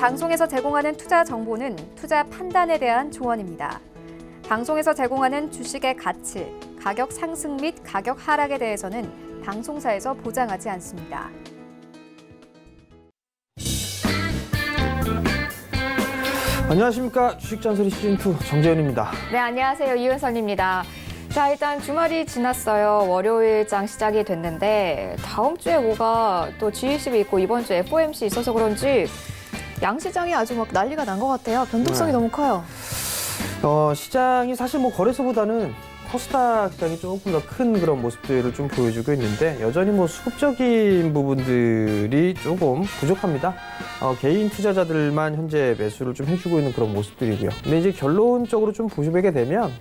방송에서 제공하는 투자 정보는 투자 판단에 대한 조언입니다. 방송에서 제공하는 주식의 가치, 가격 상승 및 가격 하락에 대해서는 방송사에서 보장하지 않습니다. 안녕하십니까. 주식잔소리 시즌2 정재현입니다. 네, 안녕하세요. 이은선입니다. 자, 일단 주말이 지났어요. 월요일장 시작이 됐는데 다음 주에 뭐가 또 G20이 있고 이번 주에 FOMC 있어서 그런지 양시장이 아주 막 난리가 난 것 같아요. 변동성이 너무 커요. 시장이 사실 뭐 거래소보다는 코스닥 시장이 조금 더 큰 그런 모습들을 좀 보여주고 있는데 여전히 뭐 수급적인 부분들이 조금 부족합니다. 개인 투자자들만 현재 매수를 좀 해주고 있는 그런 모습들이고요. 근데 이제 결론적으로 좀 보시게 되면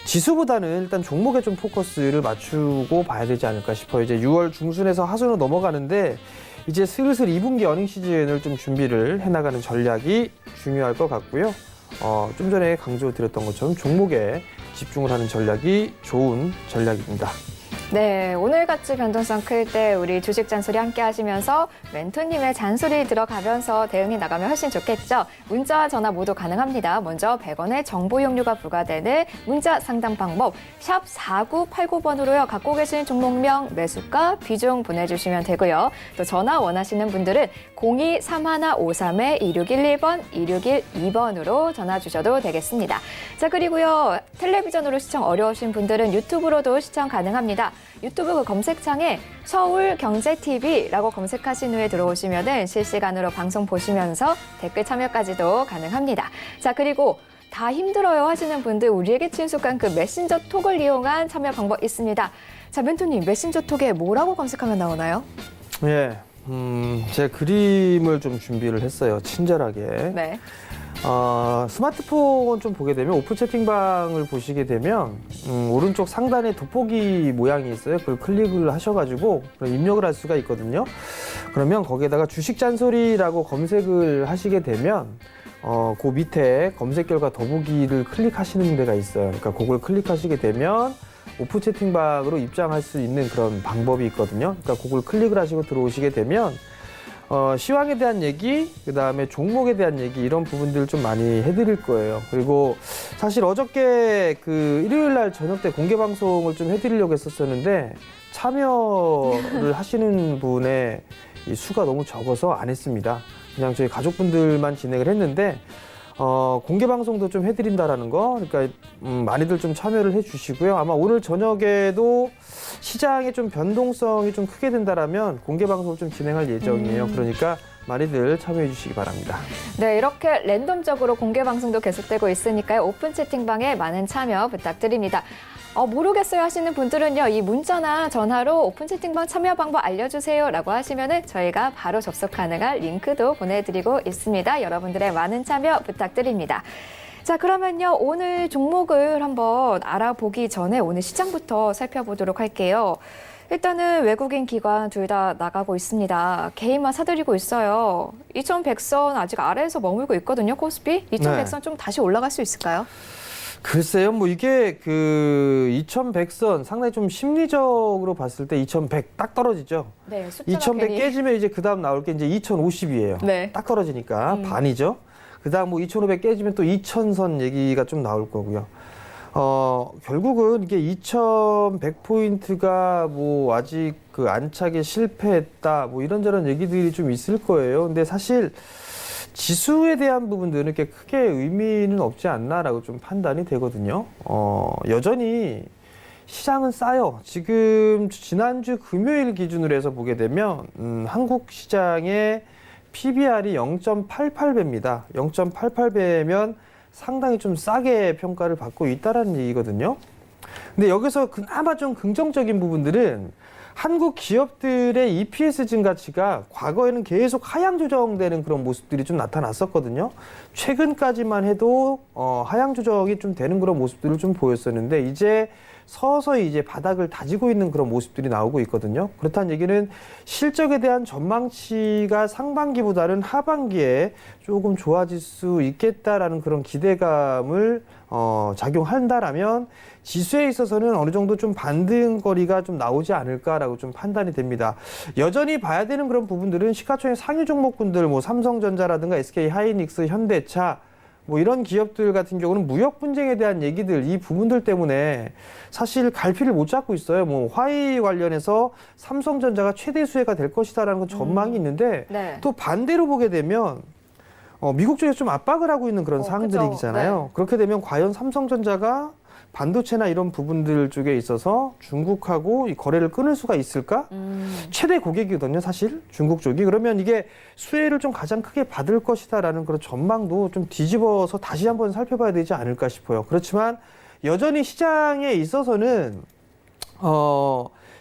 지수보다는 일단 종목에 좀 포커스를 맞추고 봐야 되지 않을까 싶어요. 이제 6월 중순에서 하순으로 넘어가는데 이제 슬슬 2분기 어닝 시즌을 좀 준비를 해나가는 전략이 중요할 것 같고요. 좀 전에 강조드렸던 것처럼 종목에 집중을 하는 전략이 좋은 전략입니다. 네, 오늘같이 변동성 클 때 우리 주식 잔소리 함께 하시면서 멘토님의 잔소리 들어가면서 대응이 나가면 훨씬 좋겠죠. 문자와 전화 모두 가능합니다. 먼저 100원의 정보 이용료가 부과되는 문자 상담 방법 샵 4989번으로요. 갖고 계신 종목명, 매수가, 비중 보내주시면 되고요. 또 전화 원하시는 분들은 023153-2611번, 2612번으로 전화 주셔도 되겠습니다. 자, 그리고요. 텔레비전으로 시청 어려우신 분들은 유튜브로도 시청 가능합니다. 유튜브 그 검색창에 서울경제TV라고 검색하신 후에 들어오시면 실시간으로 방송 보시면서 댓글 참여까지도 가능합니다. 자, 그리고 다 힘들어요 하시는 분들 우리에게 친숙한 그 메신저 톡을 이용한 참여 방법 있습니다. 자, 멘토님 메신저 톡에 뭐라고 검색하면 나오나요? 예, 제가 그림을 좀 준비를 했어요. 친절하게. 네. 스마트폰 좀 보게 되면 오픈 채팅방을 보시게 되면 오른쪽 상단에 돋보기 모양이 있어요. 그걸 클릭을 하셔가지고 입력을 할 수가 있거든요. 그러면 거기에다가 주식 잔소리라고 검색을 하시게 되면 그 밑에 검색 결과 더보기를 클릭하시는 데가 있어요. 그러니까 그걸 클릭하시게 되면 오픈 채팅방으로 입장할 수 있는 그런 방법이 있거든요. 그러니까 그걸 클릭을 하시고 들어오시게 되면 시황에 대한 얘기, 그 다음에 종목에 대한 얘기 이런 부분들 좀 많이 해드릴 거예요. 그리고 사실 어저께 그 일요일 날 저녁 때 공개 방송을 좀 해드리려고 했었었는데 참여를 하시는 분의 이 수가 너무 적어서 안 했습니다. 그냥 저희 가족분들만 진행을 했는데 공개 방송도 좀 해드린다라는 거, 그러니까 많이들 좀 참여를 해주시고요. 아마 오늘 저녁에도 시장의 좀 변동성이 좀 크게 된다라면 공개 방송을 좀 진행할 예정이에요. 그러니까 많이들 참여해 주시기 바랍니다. 네, 이렇게 랜덤적으로 공개 방송도 계속되고 있으니까요. 오픈 채팅방에 많은 참여 부탁드립니다. 모르겠어요 하시는 분들은요. 이 문자나 전화로 오픈 채팅방 참여 방법 알려주세요 라고 하시면은 저희가 바로 접속 가능한 링크도 보내드리고 있습니다. 여러분들의 많은 참여 부탁드립니다. 자, 그러면요. 오늘 종목을 한번 알아보기 전에 오늘 시장부터 살펴보도록 할게요. 일단은 외국인 기관 둘 다 나가고 있습니다. 개인만 사들이고 있어요. 2100선 아직 아래에서 머물고 있거든요. 코스피. 2100선 좀 다시 올라갈 수 있을까요? 글쎄요, 뭐 이게 그 2100선 상당히 좀 심리적으로 봤을 때 2100 딱 떨어지죠. 네, 2100 깨지면 이제 그 다음 나올 게 이제 2050이에요. 네. 딱 떨어지니까 반이죠. 그 다음 뭐 2500 깨지면 또 2000선 얘기가 좀 나올 거고요. 결국은 이게 2100포인트가 뭐 아직 그 안착에 실패했다 뭐 이런저런 얘기들이 좀 있을 거예요. 근데 사실 지수에 대한 부분들은 이렇게 크게 의미는 없지 않나라고 좀 판단이 되거든요. 여전히 시장은 싸요. 지금 지난주 금요일 기준으로 해서 보게 되면 한국 시장의 PBR이 0.88배입니다. 0.88배면 상당히 좀 싸게 평가를 받고 있다는 얘기거든요. 근데 여기서 그나마 좀 긍정적인 부분들은 한국 기업들의 EPS 증가치가 과거에는 계속 하향 조정되는 그런 모습들이 좀 나타났었거든요. 최근까지만 해도 하향 조정이 좀 되는 그런 모습들을 좀 보였었는데 이제 서서히 이제 바닥을 다지고 있는 그런 모습들이 나오고 있거든요. 그렇다는 얘기는 실적에 대한 전망치가 상반기보다는 하반기에 조금 좋아질 수 있겠다라는 그런 기대감을 작용한다라면 지수에 있어서는 어느 정도 좀 반등거리가 좀 나오지 않을까라고 좀 판단이 됩니다. 여전히 봐야 되는 그런 부분들은 시가총액 상위 종목군들, 뭐 삼성전자라든가 SK하이닉스, 현대차, 뭐 이런 기업들 같은 경우는 무역 분쟁에 대한 얘기들, 이 부분들 때문에 사실 갈피를 못 잡고 있어요. 뭐 화웨이 관련해서 삼성전자가 최대 수혜가 될 것이다라는 건 전망이 있는데 네. 또 반대로 보게 되면 미국 쪽에서 좀 압박을 하고 있는 그런 상황들이잖아요. 네. 그렇게 되면 과연 삼성전자가 반도체나 이런 부분들 쪽에 있어서 중국하고 이 거래를 끊을 수가 있을까? 최대 고객이거든요, 사실 중국 쪽이. 그러면 이게 수혜를 좀 가장 크게 받을 것이다라는 그런 전망도 좀 뒤집어서 다시 한번 살펴봐야 되지 않을까 싶어요. 그렇지만 여전히 시장에 있어서는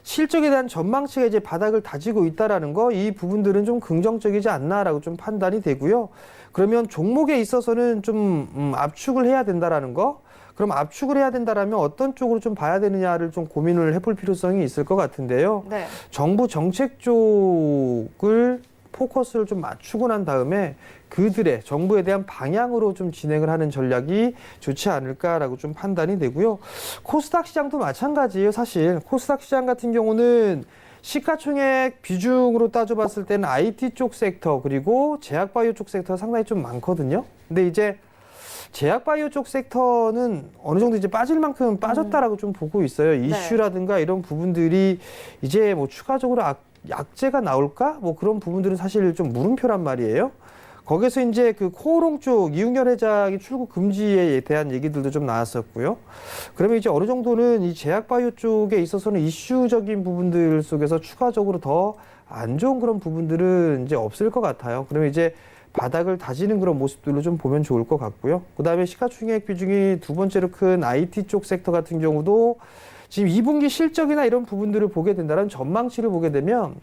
실적에 대한 전망치가 이제 바닥을 다지고 있다라는 거, 이 부분들은 좀 긍정적이지 않나라고 좀 판단이 되고요. 그러면 종목에 있어서는 좀 압축을 해야 된다라는 거. 그럼 압축을 해야 된다라면 어떤 쪽으로 좀 봐야 되느냐를 좀 고민을 해볼 필요성이 있을 것 같은데요. 네. 정부 정책 쪽을 포커스를 좀 맞추고 난 다음에 그들의 정부에 대한 방향으로 좀 진행을 하는 전략이 좋지 않을까라고 좀 판단이 되고요. 코스닥 시장도 마찬가지예요, 사실. 코스닥 시장 같은 경우는 시가총액 비중으로 따져봤을 때는 IT 쪽 섹터 그리고 제약바이오 쪽 섹터가 상당히 좀 많거든요. 근데 이제 제약바이오 쪽 섹터는 어느 정도 이제 빠질 만큼 빠졌다라고 좀 보고 있어요. 이슈라든가 이런 부분들이 이제 뭐 추가적으로 약재가 나올까? 뭐 그런 부분들은 사실 좀 물음표란 말이에요. 거기서 이제 그 코오롱 쪽 이웅열 회장이 출국 금지에 대한 얘기들도 좀 나왔었고요. 그러면 이제 어느 정도는 이 제약바이오 쪽에 있어서는 이슈적인 부분들 속에서 추가적으로 더 안 좋은 그런 부분들은 이제 없을 것 같아요. 그러면 이제 바닥을 다지는 그런 모습들로 좀 보면 좋을 것 같고요. 그 다음에 시가총액 비중이 두 번째로 큰 IT 쪽 섹터 같은 경우도 지금 2분기 실적이나 이런 부분들을 보게 된다면 전망치를 보게 되면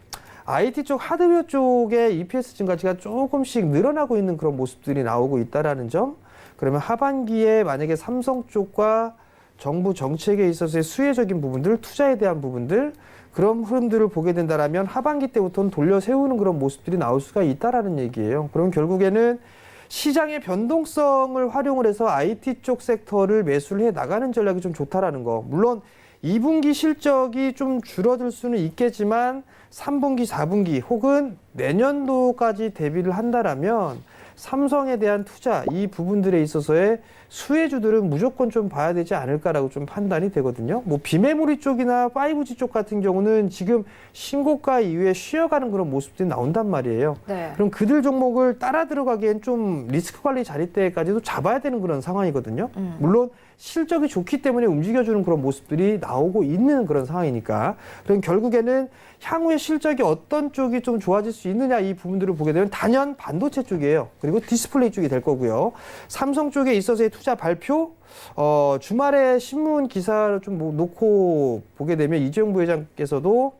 IT 쪽 하드웨어 쪽의 EPS 증가치가 조금씩 늘어나고 있는 그런 모습들이 나오고 있다라는 점. 그러면 하반기에 만약에 삼성 쪽과 정부 정책에 있어서의 수혜적인 부분들, 투자에 대한 부분들, 그런 흐름들을 보게 된다라면 하반기 때부터는 돌려 세우는 그런 모습들이 나올 수가 있다라는 얘기예요. 그럼 결국에는 시장의 변동성을 활용을 해서 IT 쪽 섹터를 매수를 해 나가는 전략이 좀 좋다라는 거. 물론 2분기 실적이 좀 줄어들 수는 있겠지만 3분기, 4분기 혹은 내년도까지 대비를 한다라면 삼성에 대한 투자, 이 부분들에 있어서의 수혜주들은 무조건 좀 봐야 되지 않을까라고 좀 판단이 되거든요. 뭐 비메모리 쪽이나 5G 쪽 같은 경우는 지금 신고가 이후에 쉬어가는 그런 모습들이 나온단 말이에요. 네. 그럼 그들 종목을 따라 들어가기엔 좀 리스크 관리 자리대까지도 잡아야 되는 그런 상황이거든요. 물론 실적이 좋기 때문에 움직여주는 그런 모습들이 나오고 있는 그런 상황이니까. 그럼 결국에는 향후에 실적이 어떤 쪽이 좀 좋아질 수 있느냐, 이 부분들을 보게 되면 단연 반도체 쪽이에요. 그리고 디스플레이 쪽이 될 거고요. 삼성 쪽에 있어서의 투자 발표, 주말에 신문 기사를 좀 놓고 보게 되면 이재용 부회장께서도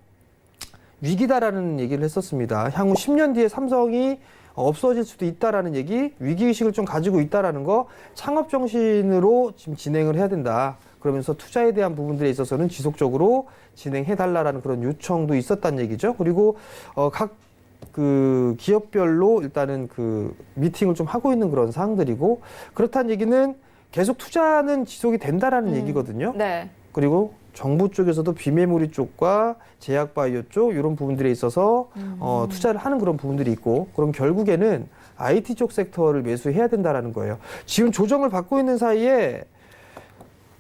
위기다라는 얘기를 했었습니다. 향후 10년 뒤에 삼성이 없어질 수도 있다라는 얘기, 위기의식을 좀 가지고 있다라는 거, 창업 정신으로 지금 진행을 해야 된다. 그러면서 투자에 대한 부분들에 있어서는 지속적으로 진행해달라는 그런 요청도 있었다는 얘기죠. 그리고 각 그 기업별로 일단은 그 미팅을 좀 하고 있는 그런 사항들이고, 그렇다는 얘기는 계속 투자는 지속이 된다라는 얘기거든요. 네. 그리고 정부 쪽에서도 비메모리 쪽과 제약바이오 쪽 이런 부분들에 있어서 투자를 하는 그런 부분들이 있고, 그럼 결국에는 IT 쪽 섹터를 매수해야 된다라는 거예요. 지금 조정을 받고 있는 사이에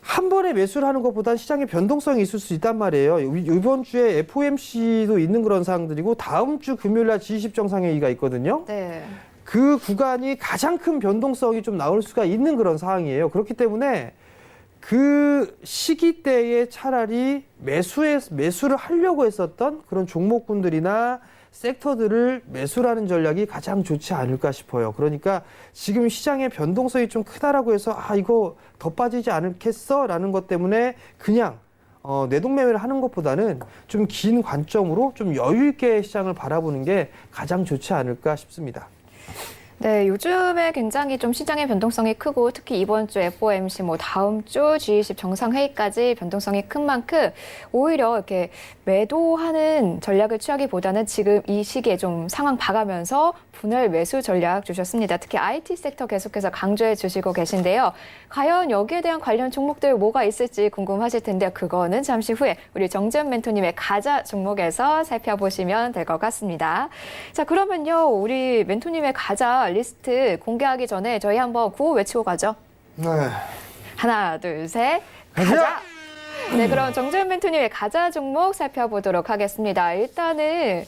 한 번에 매수를 하는 것보다 시장의 변동성이 있을 수 있단 말이에요. 이번 주에 FOMC도 있는 그런 사항들이고 다음 주 금요일 날 G20 정상회의가 있거든요. 네. 그 구간이 가장 큰 변동성이 좀 나올 수가 있는 그런 상황이에요. 그렇기 때문에 그 시기 때에 차라리 매수를 하려고 했었던 그런 종목군들이나 섹터들을 매수라는 전략이 가장 좋지 않을까 싶어요. 그러니까 지금 시장의 변동성이 좀 크다라고 해서 이거 더 빠지지 않겠어? 라는 것 때문에 그냥 내동매매를 하는 것보다는 좀 긴 관점으로 좀 여유 있게 시장을 바라보는 게 가장 좋지 않을까 싶습니다. 네, 요즘에 굉장히 좀 시장의 변동성이 크고 특히 이번 주 FOMC 다음 주 G20 정상회의까지 변동성이 큰 만큼 오히려 이렇게 매도하는 전략을 취하기보다는 지금 이 시기에 좀 상황 봐가면서 분할 매수 전략 주셨습니다. 특히 IT 섹터 계속해서 강조해 주시고 계신데요. 과연 여기에 대한 관련 종목들 뭐가 있을지 궁금하실 텐데 그거는 잠시 후에 우리 정재훈 멘토님의 가자 종목에서 살펴보시면 될 것 같습니다. 자, 그러면요. 우리 멘토님의 가자 리스트 공개하기 전에 저희 한번 구호 외치고 가죠. 네. 하나, 둘, 셋. 가자! 네, 그럼 정재훈 멘토님의 가자 종목 살펴보도록 하겠습니다. 일단은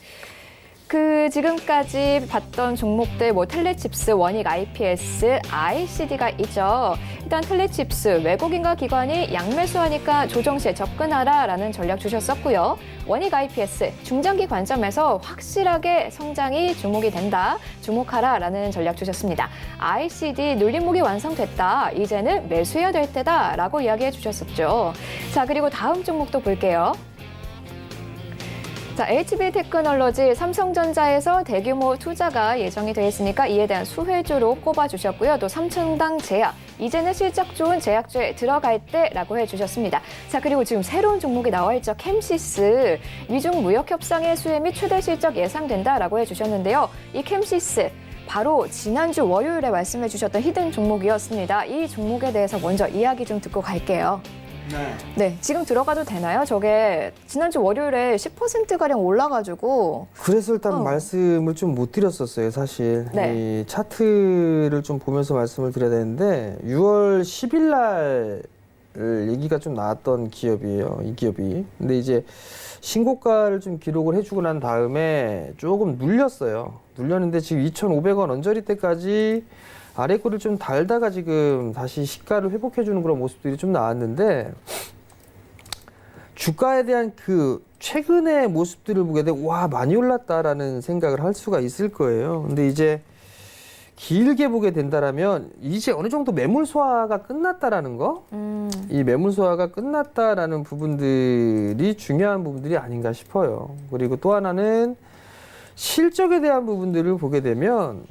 지금까지 봤던 종목들 텔레칩스, 원익 IPS, ICD가 있죠. 일단 텔레칩스, 외국인과 기관이 양매수하니까 조정 시에 접근하라라는 전략 주셨었고요. 원익 IPS, 중장기 관점에서 확실하게 성장이 주목이 된다. 주목하라라는 전략 주셨습니다. ICD, 눌림목이 완성됐다. 이제는 매수해야 될 때다라고 이야기해 주셨었죠. 자, 그리고 다음 종목도 볼게요. 자, HB테크놀로지, 삼성전자에서 대규모 투자가 예정이 되어 있으니까 이에 대한 수혜주로 꼽아주셨고요. 또 삼천당 제약, 이제는 실적 좋은 제약주에 들어갈 때라고 해주셨습니다. 자, 그리고 지금 새로운 종목이 나와 있죠. 캠시스, 미중 무역 협상의 수혜 및 최대 실적 예상된다라고 해주셨는데요. 이 캠시스, 바로 지난주 월요일에 말씀해 주셨던 히든 종목이었습니다. 이 종목에 대해서 먼저 이야기 좀 듣고 갈게요. 네, 지금 들어가도 되나요? 저게 지난주 월요일에 10%가량 올라가지고. 그래서 일단 말씀을 좀 못 드렸었어요, 사실. 네. 이 차트를 좀 보면서 말씀을 드려야 되는데 6월 10일 날 얘기가 좀 나왔던 기업이에요, 이 기업이. 근데 이제 신고가를 좀 기록을 해주고 난 다음에 조금 눌렸어요. 눌렸는데 지금 2,500원 언저리 때까지 아래 꼬리를 좀 달다가 지금 다시 시가를 회복해주는 그런 모습들이 좀 나왔는데 주가에 대한 최근의 모습들을 보게 되면 와, 많이 올랐다라는 생각을 할 수가 있을 거예요. 근데 이제 길게 보게 된다라면 이제 어느 정도 매물 소화가 끝났다라는 거, 이 매물 소화가 끝났다라는 부분들이 중요한 부분들이 아닌가 싶어요. 그리고 또 하나는 실적에 대한 부분들을 보게 되면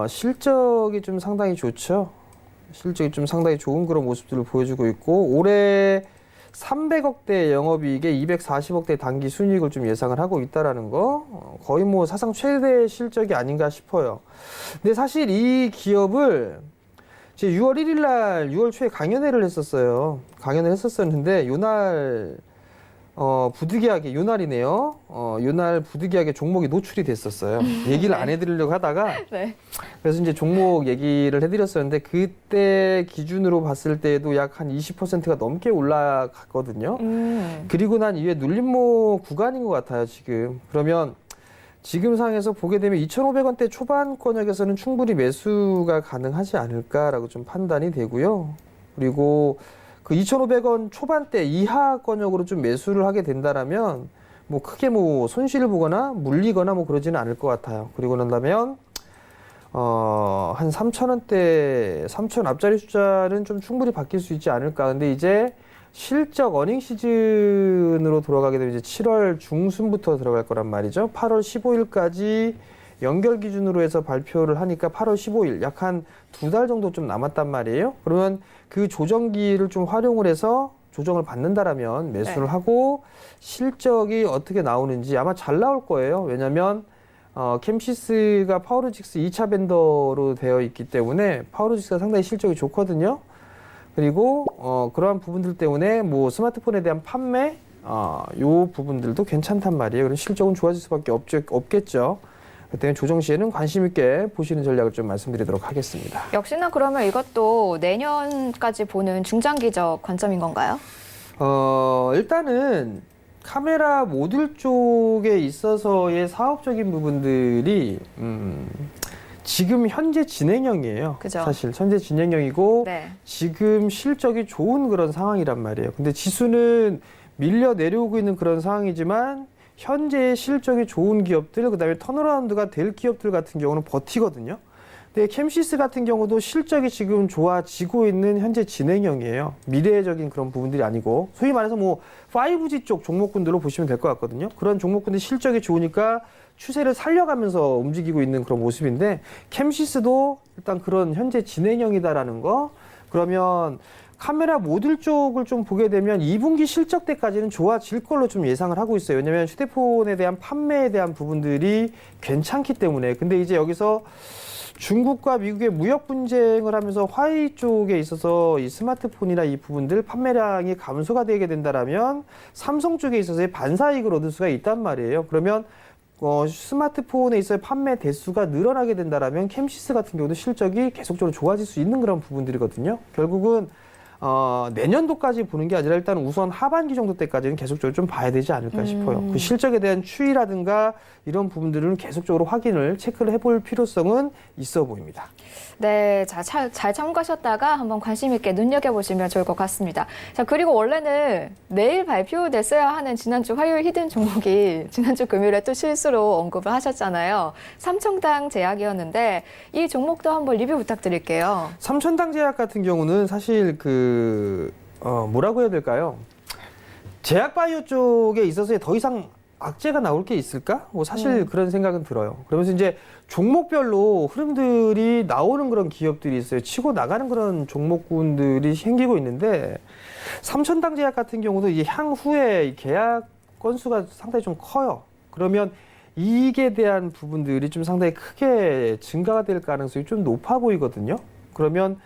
실적이 좀 상당히 좋죠. 실적이 좀 상당히 좋은 그런 모습들을 보여주고 있고 올해 300억대 영업이익에 240억대 단기 순이익을 좀 예상을 하고 있다라는 거 거의 사상 최대 실적이 아닌가 싶어요. 근데 사실 이 기업을 제 6월 1일 날 6월 초에 강연회를 했었어요. 강연을 했었었는데 요날 부득이하게 요날이네요. 요날 부득이하게 종목이 노출이 됐었어요. 얘기를 안 해드리려고 하다가 네. 그래서 이제 종목 얘기를 해드렸었는데 그때 기준으로 봤을 때도 약 한 20%가 넘게 올라갔거든요. 그리고 난 이후에 눌림목 구간인 것 같아요, 지금. 그러면 지금 상황에서 보게 되면 2,500원대 초반권역에서는 충분히 매수가 가능하지 않을까라고 좀 판단이 되고요. 그리고 2,500원 초반대 이하권역으로 좀 매수를 하게 된다라면 크게 손실을 보거나 물리거나 그러지는 않을 것 같아요. 그리고 난다면 한 3,000원대, 3,000 앞자리 숫자는 좀 충분히 바뀔 수 있지 않을까. 근데 이제 실적 어닝 시즌으로 돌아가게 되면 이제 7월 중순부터 들어갈 거란 말이죠. 8월 15일까지 연결 기준으로 해서 발표를 하니까 8월 15일, 약 한 2달 정도 좀 남았단 말이에요. 그러면 그 조정기를 좀 활용을 해서 조정을 받는다라면 매수를 하고 실적이 어떻게 나오는지 아마 잘 나올 거예요. 왜냐면 캠시스가 파워로직스 2차 벤더로 되어 있기 때문에 파워로직스가 상당히 실적이 좋거든요. 그리고 그러한 부분들 때문에 스마트폰에 대한 판매 요 부분들도 괜찮단 말이에요. 그럼 실적은 좋아질 수밖에 없겠죠. 그때는 조정 시에는 관심 있게 보시는 전략을 좀 말씀드리도록 하겠습니다. 역시나 그러면 이것도 내년까지 보는 중장기적 관점인 건가요? 일단은 카메라 모듈 쪽에 있어서의 사업적인 부분들이 지금 현재 진행형이에요. 그죠. 사실 현재 진행형이고 네. 지금 실적이 좋은 그런 상황이란 말이에요. 근데 지수는 밀려 내려오고 있는 그런 상황이지만 현재 실적이 좋은 기업들, 그다음에 턴어라운드가 될 기업들 같은 경우는 버티거든요. 근데 캠시스 같은 경우도 실적이 지금 좋아지고 있는 현재 진행형이에요. 미래적인 그런 부분들이 아니고 소위 말해서 뭐 5G 쪽 종목군들로 보시면 될 것 같거든요. 그런 종목군들 실적이 좋으니까 추세를 살려가면서 움직이고 있는 그런 모습인데 캠시스도 일단 그런 현재 진행형이다라는 거. 그러면 카메라 모듈 쪽을 좀 보게 되면 2분기 실적 때까지는 좋아질 걸로 좀 예상을 하고 있어요. 왜냐하면 휴대폰에 대한 판매에 대한 부분들이 괜찮기 때문에. 근데 이제 여기서 중국과 미국의 무역 분쟁을 하면서 화웨이 쪽에 있어서 이 스마트폰이나 이 부분들 판매량이 감소가 되게 된다라면 삼성 쪽에 있어서의 반사이익을 얻을 수가 있단 말이에요. 그러면 스마트폰에 있어서 판매 대수가 늘어나게 된다라면 캠시스 같은 경우도 실적이 계속적으로 좋아질 수 있는 그런 부분들이거든요. 결국은 내년도까지 보는 게 아니라 일단 우선 하반기 정도 때까지는 계속적으로 좀 봐야 되지 않을까 싶어요. 그 실적에 대한 추이라든가 이런 부분들은 계속적으로 확인을 체크를 해볼 필요성은 있어 보입니다. 네, 잘 참고하셨다가 한번 관심 있게 눈여겨보시면 좋을 것 같습니다. 자, 그리고 원래는 내일 발표됐어야 하는 지난주 화요일 히든 종목이 지난주 금요일에 또 실수로 언급을 하셨잖아요. 삼청당 제약이었는데 이 종목도 한번 리뷰 부탁드릴게요. 삼천당 제약 같은 경우는 사실 뭐라고 해야 될까요? 제약바이오 쪽에 있어서 더 이상 악재가 나올 게 있을까? 뭐 사실 그런 생각은 들어요. 그러면서 이제 종목별로 흐름들이 나오는 그런 기업들이 있어요. 치고 나가는 그런 종목군들이 생기고 있는데 삼천당 제약 같은 경우도 이제 향후에 계약 건수가 상당히 좀 커요. 그러면 이익에 대한 부분들이 좀 상당히 크게 증가가 될 가능성이 좀 높아 보이거든요. 그러면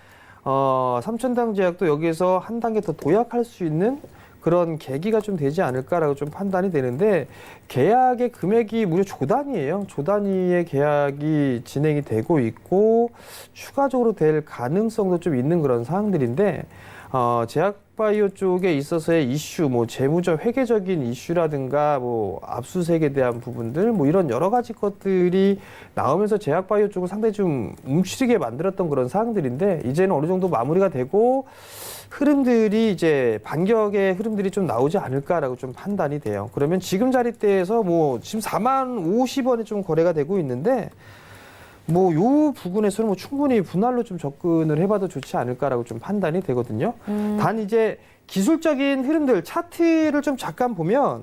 삼천당 제약도 여기에서 한 단계 더 도약할 수 있는 그런 계기가 좀 되지 않을까라고 좀 판단이 되는데 계약의 금액이 무려 조 단위예요. 조 단위의 계약이 진행이 되고 있고 추가적으로 될 가능성도 좀 있는 그런 사항들인데 제약바이오 쪽에 있어서의 이슈, 뭐 재무적 회계적인 이슈라든가 뭐 압수수색에 대한 부분들, 뭐 이런 여러 가지 것들이 나오면서 제약바이오 쪽을 상당히 좀 움츠리게 만들었던 그런 사항들인데 이제는 어느 정도 마무리가 되고 흐름들이 이제 반격의 흐름들이 좀 나오지 않을까라고 좀 판단이 돼요. 그러면 지금 자리대에서 뭐 지금 40,050원에 좀 거래가 되고 있는데 뭐 요 부분에서는 뭐 충분히 분할로 좀 접근을 해봐도 좋지 않을까라고 좀 판단이 되거든요. 단 이제 기술적인 흐름들 차트를 좀 잠깐 보면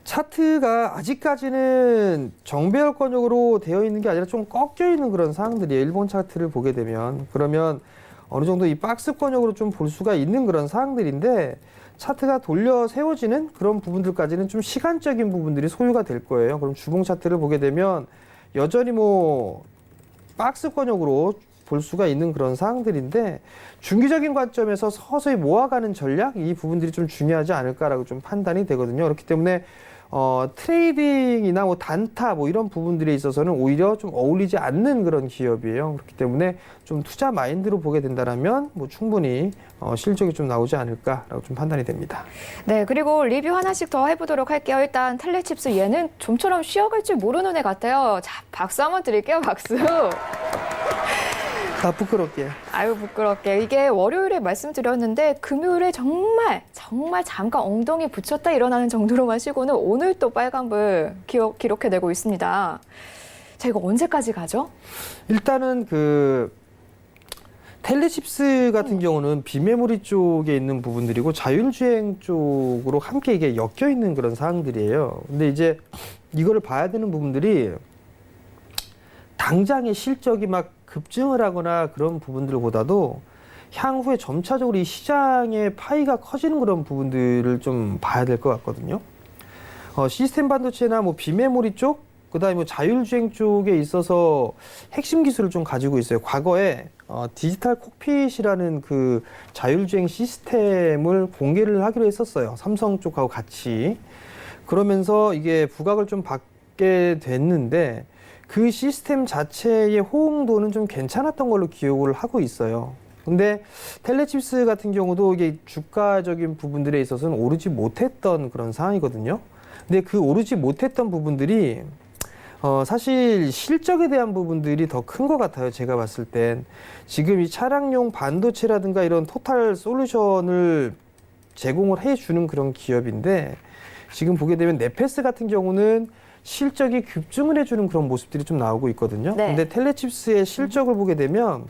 차트가 아직까지는 정배열권적으로 되어 있는 게 아니라 좀 꺾여 있는 그런 상황들이에요. 일본 차트를 보게 되면 그러면 어느 정도 이 박스권역으로 좀 볼 수가 있는 그런 사항들인데 차트가 돌려 세워지는 그런 부분들까지는 좀 시간적인 부분들이 소요가 될 거예요. 그럼 주봉 차트를 보게 되면 여전히 뭐 박스권역으로 볼 수가 있는 그런 사항들인데 중기적인 관점에서 서서히 모아가는 전략 이 부분들이 좀 중요하지 않을까라고 좀 판단이 되거든요. 그렇기 때문에 트레이딩이나 뭐 단타 뭐 이런 부분들에 있어서는 오히려 좀 어울리지 않는 그런 기업이에요. 그렇기 때문에 좀 투자 마인드로 보게 된다라면 뭐 충분히 실적이 좀 나오지 않을까라고 좀 판단이 됩니다. 네, 그리고 리뷰 하나씩 더 해보도록 할게요. 일단 텔레칩스 얘는 좀처럼 쉬어갈 줄 모르는 애 같아요. 자, 박수 한번 드릴게요. 박수. 부끄럽게. 아유, 부끄럽게. 이게 월요일에 말씀드렸는데 금요일에 정말 잠깐 엉덩이 붙였다 일어나는 정도로만 쉬고는 오늘 또 빨간불 기록해내고 있습니다. 자, 이거 언제까지 가죠? 일단은 텔레칩스 같은 경우는 비메모리 쪽에 있는 부분들이고 자율주행 쪽으로 함께 이게 엮여 있는 그런 사항들이에요. 근데 이제 이거를 봐야 되는 부분들이 당장의 실적이 막 급증을 하거나 그런 부분들보다도 향후에 점차적으로 이 시장의 파이가 커지는 그런 부분들을 좀 봐야 될 것 같거든요. 시스템 반도체나 뭐 비메모리 쪽, 그다음에 뭐 자율주행 쪽에 있어서 핵심 기술을 좀 가지고 있어요. 과거에 디지털 콕핏이라는 그 자율주행 시스템을 공개를 하기로 했었어요. 삼성 쪽하고 같이. 그러면서 이게 부각을 좀 받게 됐는데 그 시스템 자체의 호응도는 좀 괜찮았던 걸로 기억을 하고 있어요. 근데 텔레칩스 같은 경우도 이게 주가적인 부분들에 있어서는 오르지 못했던 그런 상황이거든요. 근데 그 오르지 못했던 부분들이 사실 실적에 대한 부분들이 더 큰 것 같아요. 제가 봤을 땐 지금 이 차량용 반도체라든가 이런 토탈 솔루션을 제공을 해주는 그런 기업인데 지금 보게 되면 네페스 같은 경우는 실적이 급증을 해주는 그런 모습들이 좀 나오고 있거든요. 네. 근데 텔레칩스의 실적을 보게 되면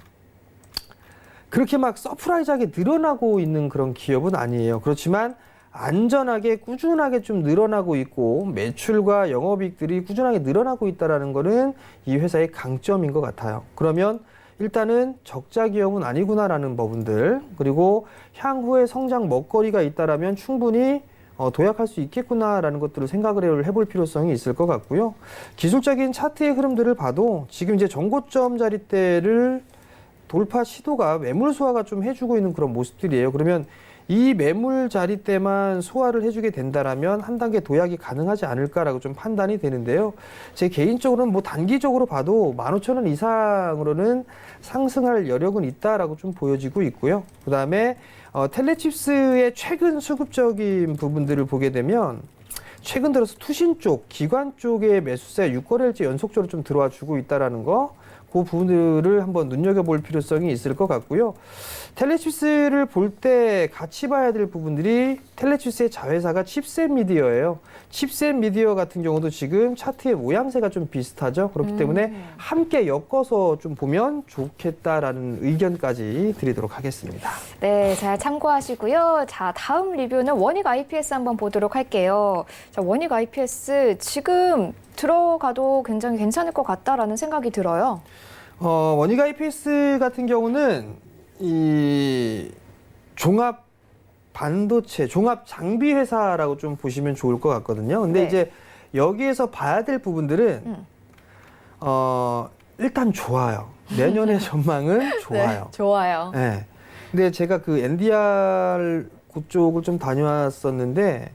그렇게 막 서프라이즈하게 늘어나고 있는 그런 기업은 아니에요. 그렇지만 안전하게 꾸준하게 좀 늘어나고 있고 매출과 영업이익들이 꾸준하게 늘어나고 있다는 거는 이 회사의 강점인 것 같아요. 그러면 일단은 적자 기업은 아니구나라는 부분들, 그리고 향후에 성장 먹거리가 있다라면 충분히 도약할 수 있겠구나라는 것들을 생각을 해볼 필요성이 있을 것 같고요. 기술적인 차트의 흐름들을 봐도 지금 이제 전고점 자리대를 돌파 시도가 매물 소화가 좀 해주고 있는 그런 모습들이에요. 그러면 이 매물 자리대만 소화를 해주게 된다라면 한 단계 도약이 가능하지 않을까라고 좀 판단이 되는데요. 제 개인적으로는 뭐 단기적으로 봐도 15,000원 이상으로는 상승할 여력은 있다라고 좀 보여지고 있고요. 그 다음에 텔레칩스의 최근 수급적인 부분들을 보게 되면 최근 들어서 투신 쪽, 기관 쪽의 매수세 6거래일째 연속적으로 좀 들어와 주고 있다라는 거, 그 부분들을 한번 눈여겨볼 필요성이 있을 것 같고요. 텔레칩스를 볼 때 같이 봐야 될 부분들이 텔레칩스의 자회사가 칩셋 미디어예요. 칩셋 미디어 같은 경우도 지금 차트의 모양새가 좀 비슷하죠. 그렇기 때문에 함께 엮어서 좀 보면 좋겠다라는 의견까지 드리도록 하겠습니다. 네, 잘 참고하시고요. 자, 다음 리뷰는 원익 IPS 한번 보도록 할게요. 자, 원익 IPS 지금 들어가도 굉장히 괜찮을 것 같다라는 생각이 들어요. 원익 IPS 같은 경우는 이 종합 반도체, 종합 장비 회사라고 좀 보시면 좋을 것 같거든요. 근데 네. 이제 여기에서 봐야 될 부분들은 일단 좋아요. 내년의 전망은 좋아요. 네, 좋아요. 네. 근데 제가 그 NDR 그쪽을 좀 다녀왔었는데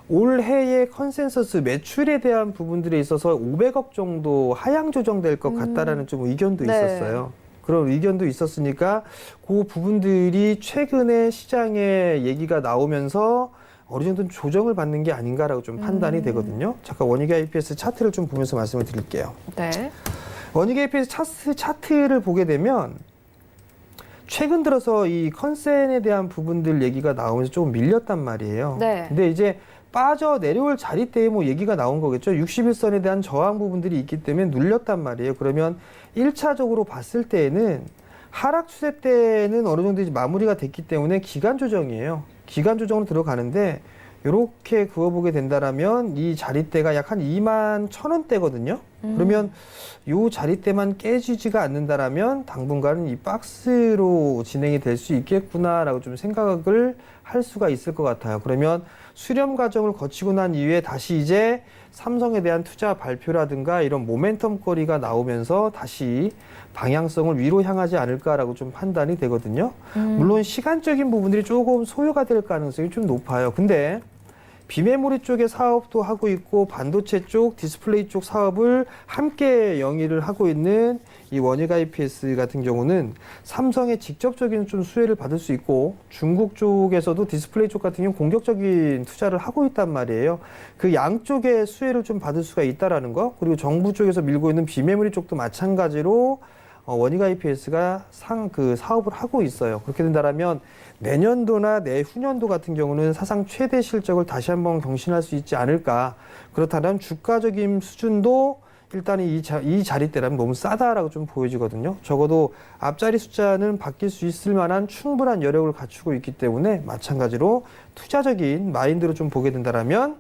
올해의 컨센서스 매출에 대한 부분들에 있어서 500억 정도 하향 조정될 것 같다라는 좀 의견도 네. 있었어요. 그런 의견도 있었으니까 그 부분들이 최근에 시장에 얘기가 나오면서 어느 정도 조정을 받는 게 아닌가라고 좀 판단이 되거든요. 잠깐 원익 IPS 차트를 좀 보면서 말씀을 드릴게요. 네. 원익 IPS 차트를 보게 되면 최근 들어서 이 컨센에 대한 부분들 얘기가 나오면서 조금 밀렸단 말이에요. 네. 근데 이제 빠져 내려올 자리대에 뭐 얘기가 나온 거겠죠. 61선에 대한 저항 부분들이 있기 때문에 눌렸단 말이에요. 그러면 1차적으로 봤을 때에는 하락 추세 때는 어느 정도 이제 마무리가 됐기 때문에 기간 조정이에요. 기간 조정으로 들어가는데 이렇게 그어보게 된다라면 이 자리대가 약 한 21,000원대거든요. 그러면 이 자리대만 깨지지가 않는다라면 당분간은 이 박스로 진행이 될 수 있겠구나라고 좀 생각을 할 수가 있을 것 같아요. 그러면 수렴 과정을 거치고 난 이후에 다시 이제 삼성에 대한 투자 발표라든가 이런 모멘텀 거리가 나오면서 다시 방향성을 위로 향하지 않을까라고 좀 판단이 되거든요. 물론 시간적인 부분들이 조금 소요가 될 가능성이 좀 높아요. 근데 비메모리 쪽의 사업도 하고 있고 반도체 쪽, 디스플레이 쪽 사업을 함께 영위를 하고 있는 이 원익 IPS 같은 경우는 삼성의 직접적인 좀 수혜를 받을 수 있고 중국 쪽에서도 디스플레이 쪽 같은 경우 공격적인 투자를 하고 있단 말이에요. 그 양쪽의 수혜를 좀 받을 수가 있다라는 거, 그리고 정부 쪽에서 밀고 있는 비메모리 쪽도 마찬가지로 원익 IPS가 그 사업을 하고 있어요. 그렇게 된다면 내년도나 내후년도 같은 경우는 사상 최대 실적을 다시 한번 경신할 수 있지 않을까. 그렇다면 주가적인 수준도 일단 이 자리대라면 너무 싸다라고 좀 보여지거든요. 적어도 앞자리 숫자는 바뀔 수 있을 만한 충분한 여력을 갖추고 있기 때문에 마찬가지로 투자적인 마인드로 좀 보게 된다면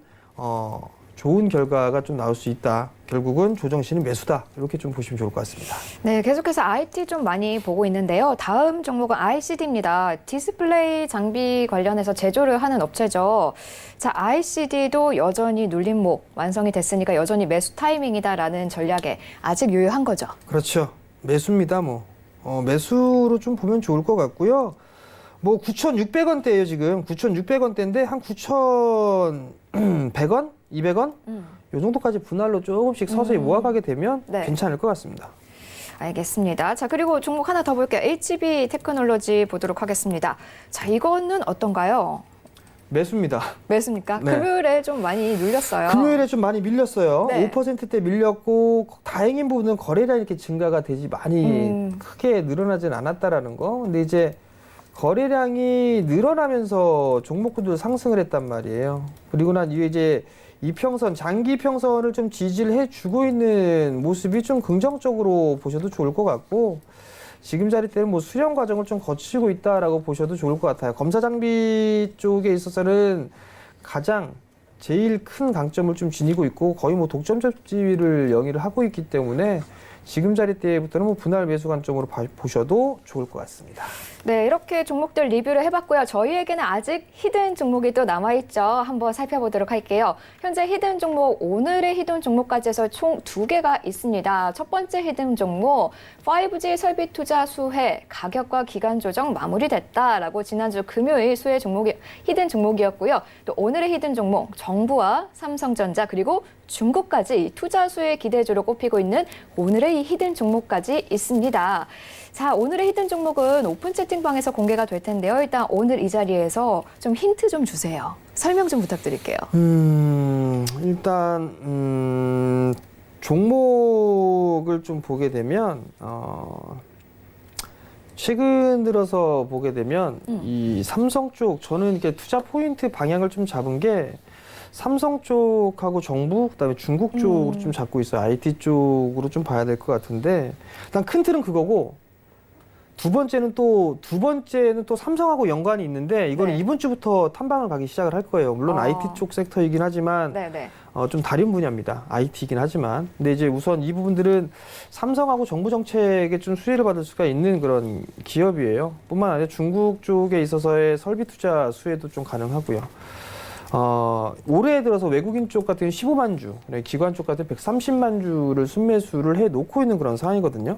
좋은 결과가 좀 나올 수 있다. 결국은 조정 시는 매수다. 이렇게 좀 보시면 좋을 것 같습니다. 네, 계속해서 IT 좀 많이 보고 있는데요. 다음 종목은 ICD입니다. 디스플레이 장비 관련해서 제조를 하는 업체죠. 자, ICD도 여전히 눌림목 완성이 됐으니까 여전히 매수 타이밍이다라는 전략에 아직 유효한 거죠. 그렇죠. 매수입니다. 매수로 좀 보면 좋을 것 같고요. 9,600원대예요, 지금. 9,600원대인데 한 9,100원? 200원? 요 정도까지 분할로 조금씩 서서히 모아가게 되면 네. 괜찮을 것 같습니다. 알겠습니다. 자, 그리고 종목 하나 더 볼게요. HB 테크놀로지 보도록 하겠습니다. 자, 이거는 어떤가요? 매수입니다. 매수입니까? 네. 금요일에 좀 많이 눌렸어요. 금요일에 좀 많이 밀렸어요. 네. 5%대 밀렸고 다행인 부분은 거래량이 이렇게 증가가 되지 많이 크게 늘어나진 않았다라는 거. 근데 이제 거래량이 늘어나면서 종목군들 상승을 했단 말이에요. 그리고 난 이후에 이제 이평선, 장기 평선을 좀 지지를 해주고 있는 모습이 좀 긍정적으로 보셔도 좋을 것 같고, 지금 자리대는 뭐 수렴 과정을 좀 거치고 있다라고 보셔도 좋을 것 같아요. 검사 장비 쪽에 있어서는 가장 제일 큰 강점을 좀 지니고 있고 거의 뭐 독점 접지를 영위를 하고 있기 때문에 지금 자리대부터는 뭐 분할 매수 관점으로 보셔도 좋을 것 같습니다. 네, 이렇게 종목들 리뷰를 해봤고요. 저희에게는 아직 히든 종목이 또 남아있죠. 한번 살펴보도록 할게요. 현재 히든 종목, 오늘의 히든 종목까지 해서 총 2개가 있습니다. 첫 번째 히든 종목, 5G 설비 투자 수혜, 가격과 기간 조정 마무리됐다라고 지난주 금요일 수혜 종목이 히든 종목이었고요. 또 오늘의 히든 종목, 정부와 삼성전자 그리고 중국까지 투자 수혜 기대주로 꼽히고 있는 오늘의 이 히든 종목까지 있습니다. 자, 오늘의 히든 종목은 오픈 채팅방에서 공개가 될 텐데요. 일단 오늘 이 자리에서 좀 힌트 좀 주세요. 설명 좀 부탁드릴게요. 일단 종목을 좀 보게 되면 최근 들어서 보게 되면 이 삼성 쪽 저는 이렇게 투자 포인트 방향을 좀 잡은 게 삼성 쪽하고 정부 그다음에 중국 쪽으로 좀 잡고 있어요. IT 쪽으로 좀 봐야 될 것 같은데 일단 큰 틀은 그거고 두 번째는 또 삼성하고 연관이 있는데 이거는 네. 이번 주부터 탐방을 가기 시작을 할 거예요. 물론 IT 쪽 섹터이긴 하지만 네네. 좀 다른 분야입니다. IT이긴 하지만. 근데 이제 우선 이 부분들은 삼성하고 정부 정책에 좀 수혜를 받을 수가 있는 그런 기업이에요. 뿐만 아니라 중국 쪽에 있어서의 설비 투자 수혜도 좀 가능하고요. 올해 들어서 외국인 쪽 같은 15만 주, 기관 쪽 같은 130만 주를 순매수를 해 놓고 있는 그런 상황이거든요.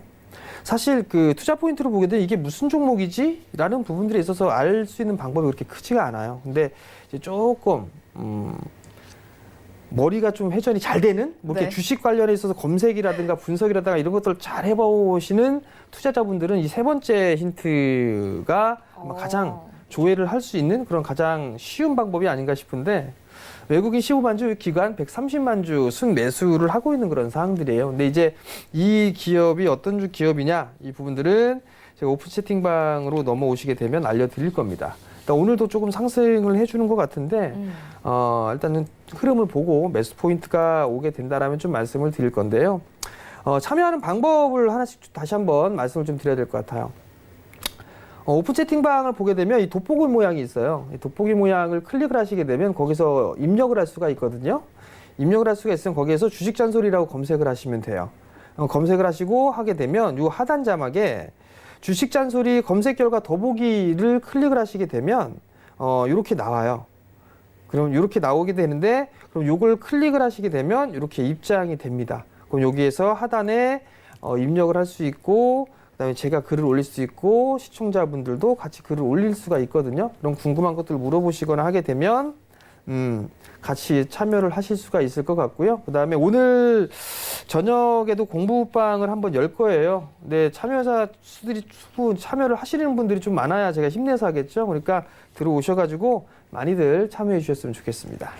사실 그 투자 포인트로 보게 되면 이게 무슨 종목이지? 라는 부분들에 있어서 알 수 있는 방법이 그렇게 크지가 않아요. 근데 이제 조금, 머리가 좀 회전이 잘 되는 뭐 이렇게 네. 주식 관련해 있어서 검색이라든가 분석이라든가 이런 것들을 잘 해보시는 투자자분들은 이 세 번째 힌트가 아마 가장 조회를 할 수 있는 그런 가장 쉬운 방법이 아닌가 싶은데 외국인 15만 주, 기관 130만 주 순매수를 하고 있는 그런 상황들이에요. 근데 이제 이 기업이 어떤 주 기업이냐 이 부분들은 제가 오픈 채팅방으로 넘어오시게 되면 알려드릴 겁니다. 일단 오늘도 조금 상승을 해주는 것 같은데 일단은 흐름을 보고 매수 포인트가 오게 된다라면 좀 말씀을 드릴 건데요. 참여하는 방법을 하나씩 다시 한번 말씀을 좀 드려야 될 것 같아요. 오픈 채팅방을 보게 되면 이 돋보기 모양이 있어요. 이 돋보기 모양을 클릭을 하시게 되면 거기서 입력을 할 수가 있거든요. 입력을 할 수가 있으면 거기에서 주식 잔소리라고 검색을 하시면 돼요. 검색을 하시고 하게 되면 이 하단 자막에 주식 잔소리 검색 결과 더보기를 클릭을 하시게 되면 이렇게 나와요. 그럼 이렇게 나오게 되는데 그럼 이걸 클릭을 하시게 되면 이렇게 입장이 됩니다. 그럼 여기에서 하단에 입력을 할 수 있고 그다음에 제가 글을 올릴 수 있고 시청자분들도 같이 글을 올릴 수가 있거든요. 그럼 궁금한 것들 물어보시거나 하게 되면 같이 참여를 하실 수가 있을 것 같고요. 그다음에 오늘 저녁에도 공부방을 한번 열 거예요. 근데 참여자 수들이 참여를 하시는 분들이 좀 많아야 제가 힘내서 하겠죠. 그러니까 들어오셔가지고 많이들 참여해 주셨으면 좋겠습니다.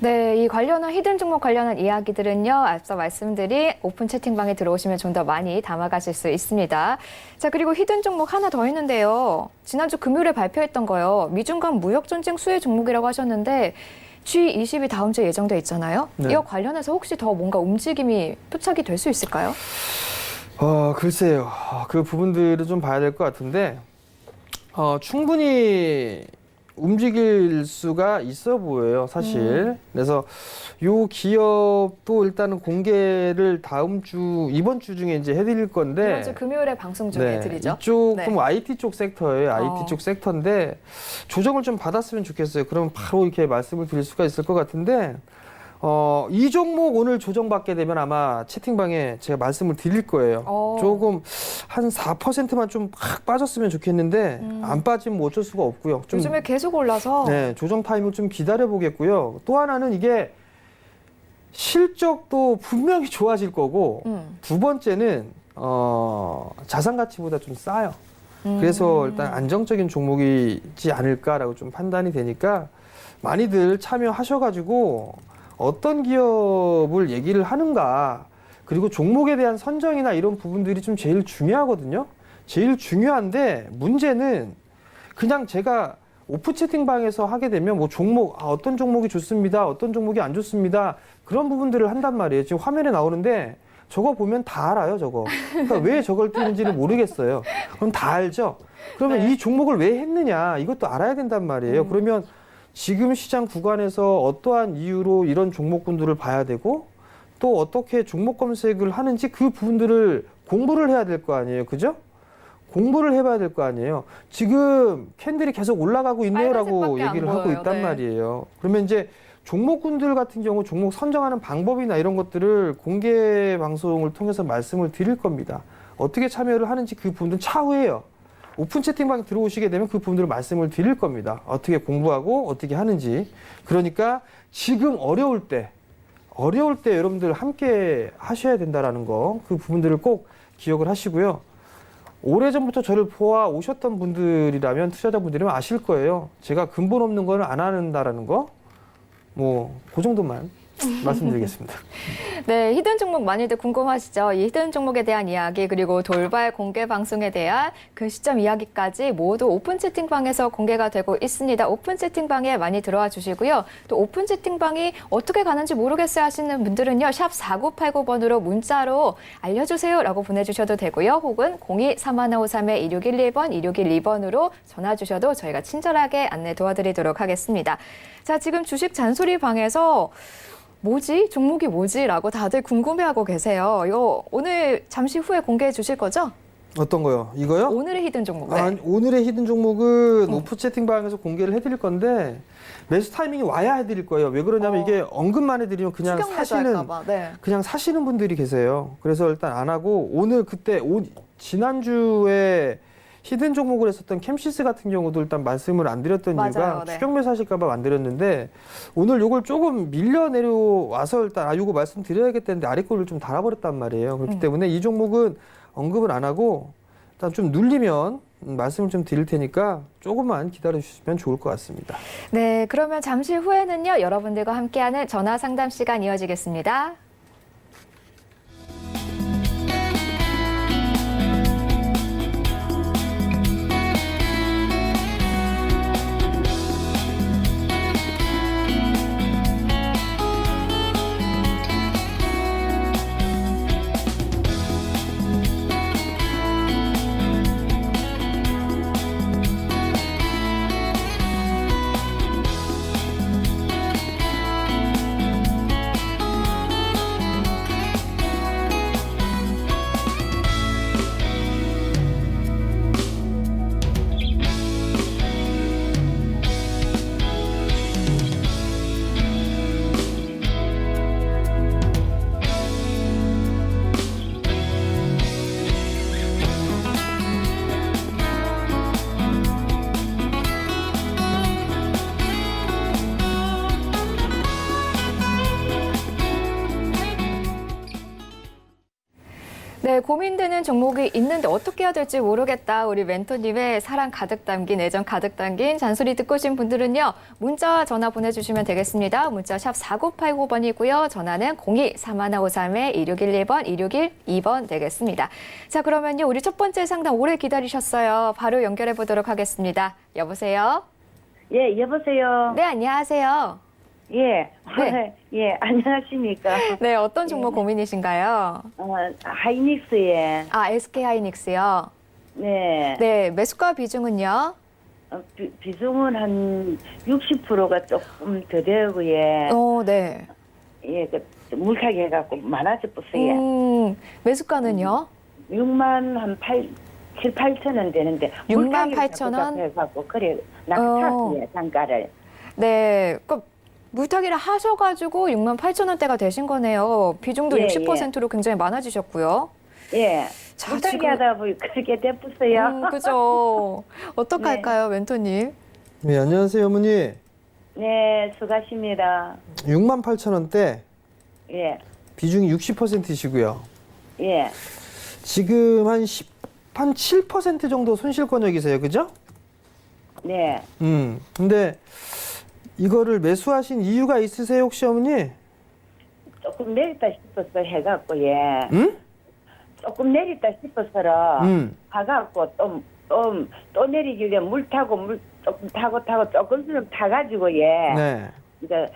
네, 이 관련한 히든 종목 관련한 이야기들은요, 앞서 말씀드린 오픈 채팅방에 들어오시면 좀 더 많이 담아가실 수 있습니다. 자, 그리고 히든 종목 하나 더 있는데요. 지난주 금요일에 발표했던 거요. 미중 간 무역 전쟁 수혜 종목이라고 하셨는데 G20이 다음 주에 예정돼 있잖아요. 네. 이와 관련해서 혹시 더 뭔가 움직임이 포착이 될 수 있을까요? 글쎄요. 그 부분들을 좀 봐야 될 것 같은데 충분히 움직일 수가 있어 보여요, 사실. 그래서 요 기업도 일단은 공개를 이번 주 중에 이제 해드릴 건데. 이번 주 금요일에 방송 중에 드리죠. 이쪽도 네. 뭐 IT 쪽 섹터예요. IT 쪽 섹터인데 조정을 좀 받았으면 좋겠어요. 그러면 바로 이렇게 말씀을 드릴 수가 있을 것 같은데. 이 종목 오늘 조정받게 되면 아마 채팅방에 제가 말씀을 드릴 거예요. 조금 한 4%만 좀 확 빠졌으면 좋겠는데 안 빠지면 뭐 어쩔 수가 없고요. 좀 요즘에 계속 올라서. 네, 조정 타임을 좀 기다려 보겠고요. 또 하나는 이게 실적도 분명히 좋아질 거고 두 번째는 자산 가치보다 좀 싸요. 그래서 일단 안정적인 종목이지 않을까라고 좀 판단이 되니까 많이들 참여하셔가지고 어떤 기업을 얘기를 하는가 그리고 종목에 대한 선정이나 이런 부분들이 좀 제일 중요하거든요. 제일 중요한데 문제는 그냥 제가 오프 채팅방에서 하게 되면 뭐 종목, 어떤 종목이 좋습니다. 어떤 종목이 안 좋습니다. 그런 부분들을 한단 말이에요. 지금 화면에 나오는데 저거 보면 다 알아요, 저거. 그러니까 왜 저걸 띄는지는 모르겠어요. 그럼 다 알죠? 그러면 네. 이 종목을 왜 했느냐, 이것도 알아야 된단 말이에요. 그러면 지금 시장 구간에서 어떠한 이유로 이런 종목군들을 봐야 되고 또 어떻게 종목 검색을 하는지 그 부분들을 공부를 해야 될 거 아니에요. 그죠? 공부를 해봐야 될 거 아니에요. 지금 캔들이 계속 올라가고 있네요라고 빨간색밖에 안 얘기를 하고 보여요. 있단 네. 말이에요. 그러면 이제 종목군들 같은 경우 종목 선정하는 방법이나 이런 것들을 공개 방송을 통해서 말씀을 드릴 겁니다. 어떻게 참여를 하는지 그 부분은 차후에요. 오픈 채팅방에 들어오시게 되면 그 부분들을 말씀을 드릴 겁니다. 어떻게 공부하고 어떻게 하는지. 그러니까 지금 어려울 때 여러분들 함께 하셔야 된다라는 거, 그 부분들을 꼭 기억을 하시고요. 오래전부터 저를 보아 오셨던 분들이라면, 투자자분들이면 아실 거예요. 제가 근본 없는 건 안 한다라는 거. 그 정도만 말씀드리겠습니다. 네, 히든 종목 많이들 궁금하시죠? 이 히든 종목에 대한 이야기 그리고 돌발 공개 방송에 대한 그 시점 이야기까지 모두 오픈 채팅방에서 공개가 되고 있습니다. 오픈 채팅방에 많이 들어와 주시고요. 또 오픈 채팅방이 어떻게 가는지 모르겠어요 하시는 분들은요. 샵 4989번으로 문자로 알려주세요라고 보내주셔도 되고요. 혹은 02-3153-1611번, 1612번으로 전화 주셔도 저희가 친절하게 안내 도와드리도록 하겠습니다. 자, 지금 주식 잔소리 방에서 뭐지? 종목이 뭐지? 라고 다들 궁금해하고 계세요. 이거 오늘 잠시 후에 공개해 주실 거죠? 어떤 거요? 이거요? 오늘의 히든 종목. 네. 오늘의 히든 종목은 오프 채팅방에서 공개를 해드릴 건데 매수 타이밍이 와야 해드릴 거예요. 왜 그러냐면 이게 언급만 해드리면 그냥 추격 매수할까 봐. 네. 그냥 사시는 분들이 계세요. 그래서 일단 안 하고 오늘 지난주에 히든 종목을 했었던 캠시스 같은 경우도 일단 말씀을 안 드렸던 맞아요, 이유가 네. 추격 매수하실까 봐 안 드렸는데 오늘 요걸 조금 밀려 내려와서 일단 요거 말씀드려야겠다는데 아래 거를 좀 달아버렸단 말이에요. 그렇기 때문에 이 종목은 언급을 안 하고 일단 좀 눌리면 말씀을 좀 드릴 테니까 조금만 기다려 주시면 좋을 것 같습니다. 네, 그러면 잠시 후에는요. 여러분들과 함께하는 전화 상담 시간 이어지겠습니다. 네, 고민되는 종목이 있는데 어떻게 해야 될지 모르겠다. 우리 멘토님의 사랑 가득 담긴, 애정 가득 담긴 잔소리 듣고 오신 분들은요. 문자와 전화 보내주시면 되겠습니다. 문자 샵 4989번이고요. 전화는 02-3153-1611번, 1612번 되겠습니다. 자, 그러면요. 우리 첫 번째 상담 오래 기다리셨어요. 바로 연결해 보도록 하겠습니다. 여보세요? 예, 여보세요. 네, 안녕하세요. 예, 네. 예, 안녕하십니까. 네, 어떤 종목 고민이신가요? 하이닉스에, SK 하이닉스요. 네, 네, 매수가 비중은요? 비중은 한 60%가 조금 더 되고, 예, 네. 예, 물타기 해갖고 많아졌어요. 매수가는요? 6만 한 7, 8천 원 되는데, 6만 8천 원? 해갖고, 그래, 낙찰이에요, 단가를. 네, 물타기를 하셔가지고 6만 8천 원대가 되신 거네요. 비중도 예, 60%로 굉장히 많아지셨고요. 예, 자, 물타기 지금- 하다 보니 그렇게 됐어요. 그죠. 어떡할까요, 멘토님? 네, 안녕하세요, 어머니. 네, 수고하십니다. 68,000원대 예, 비중이 60%이시고요. 예. 지금 한 7% 정도 손실권역이세요. 그죠? 네. 근데 이거를 매수하신 이유가 있으세요, 혹시 어머니? 조금 내렸다 싶어서 해갖고, 예. 응? 조금 내렸다 싶어서 음. 가갖고 또 또 내리길래 물 조금 타고 조금 타가지고 예. 네. 이제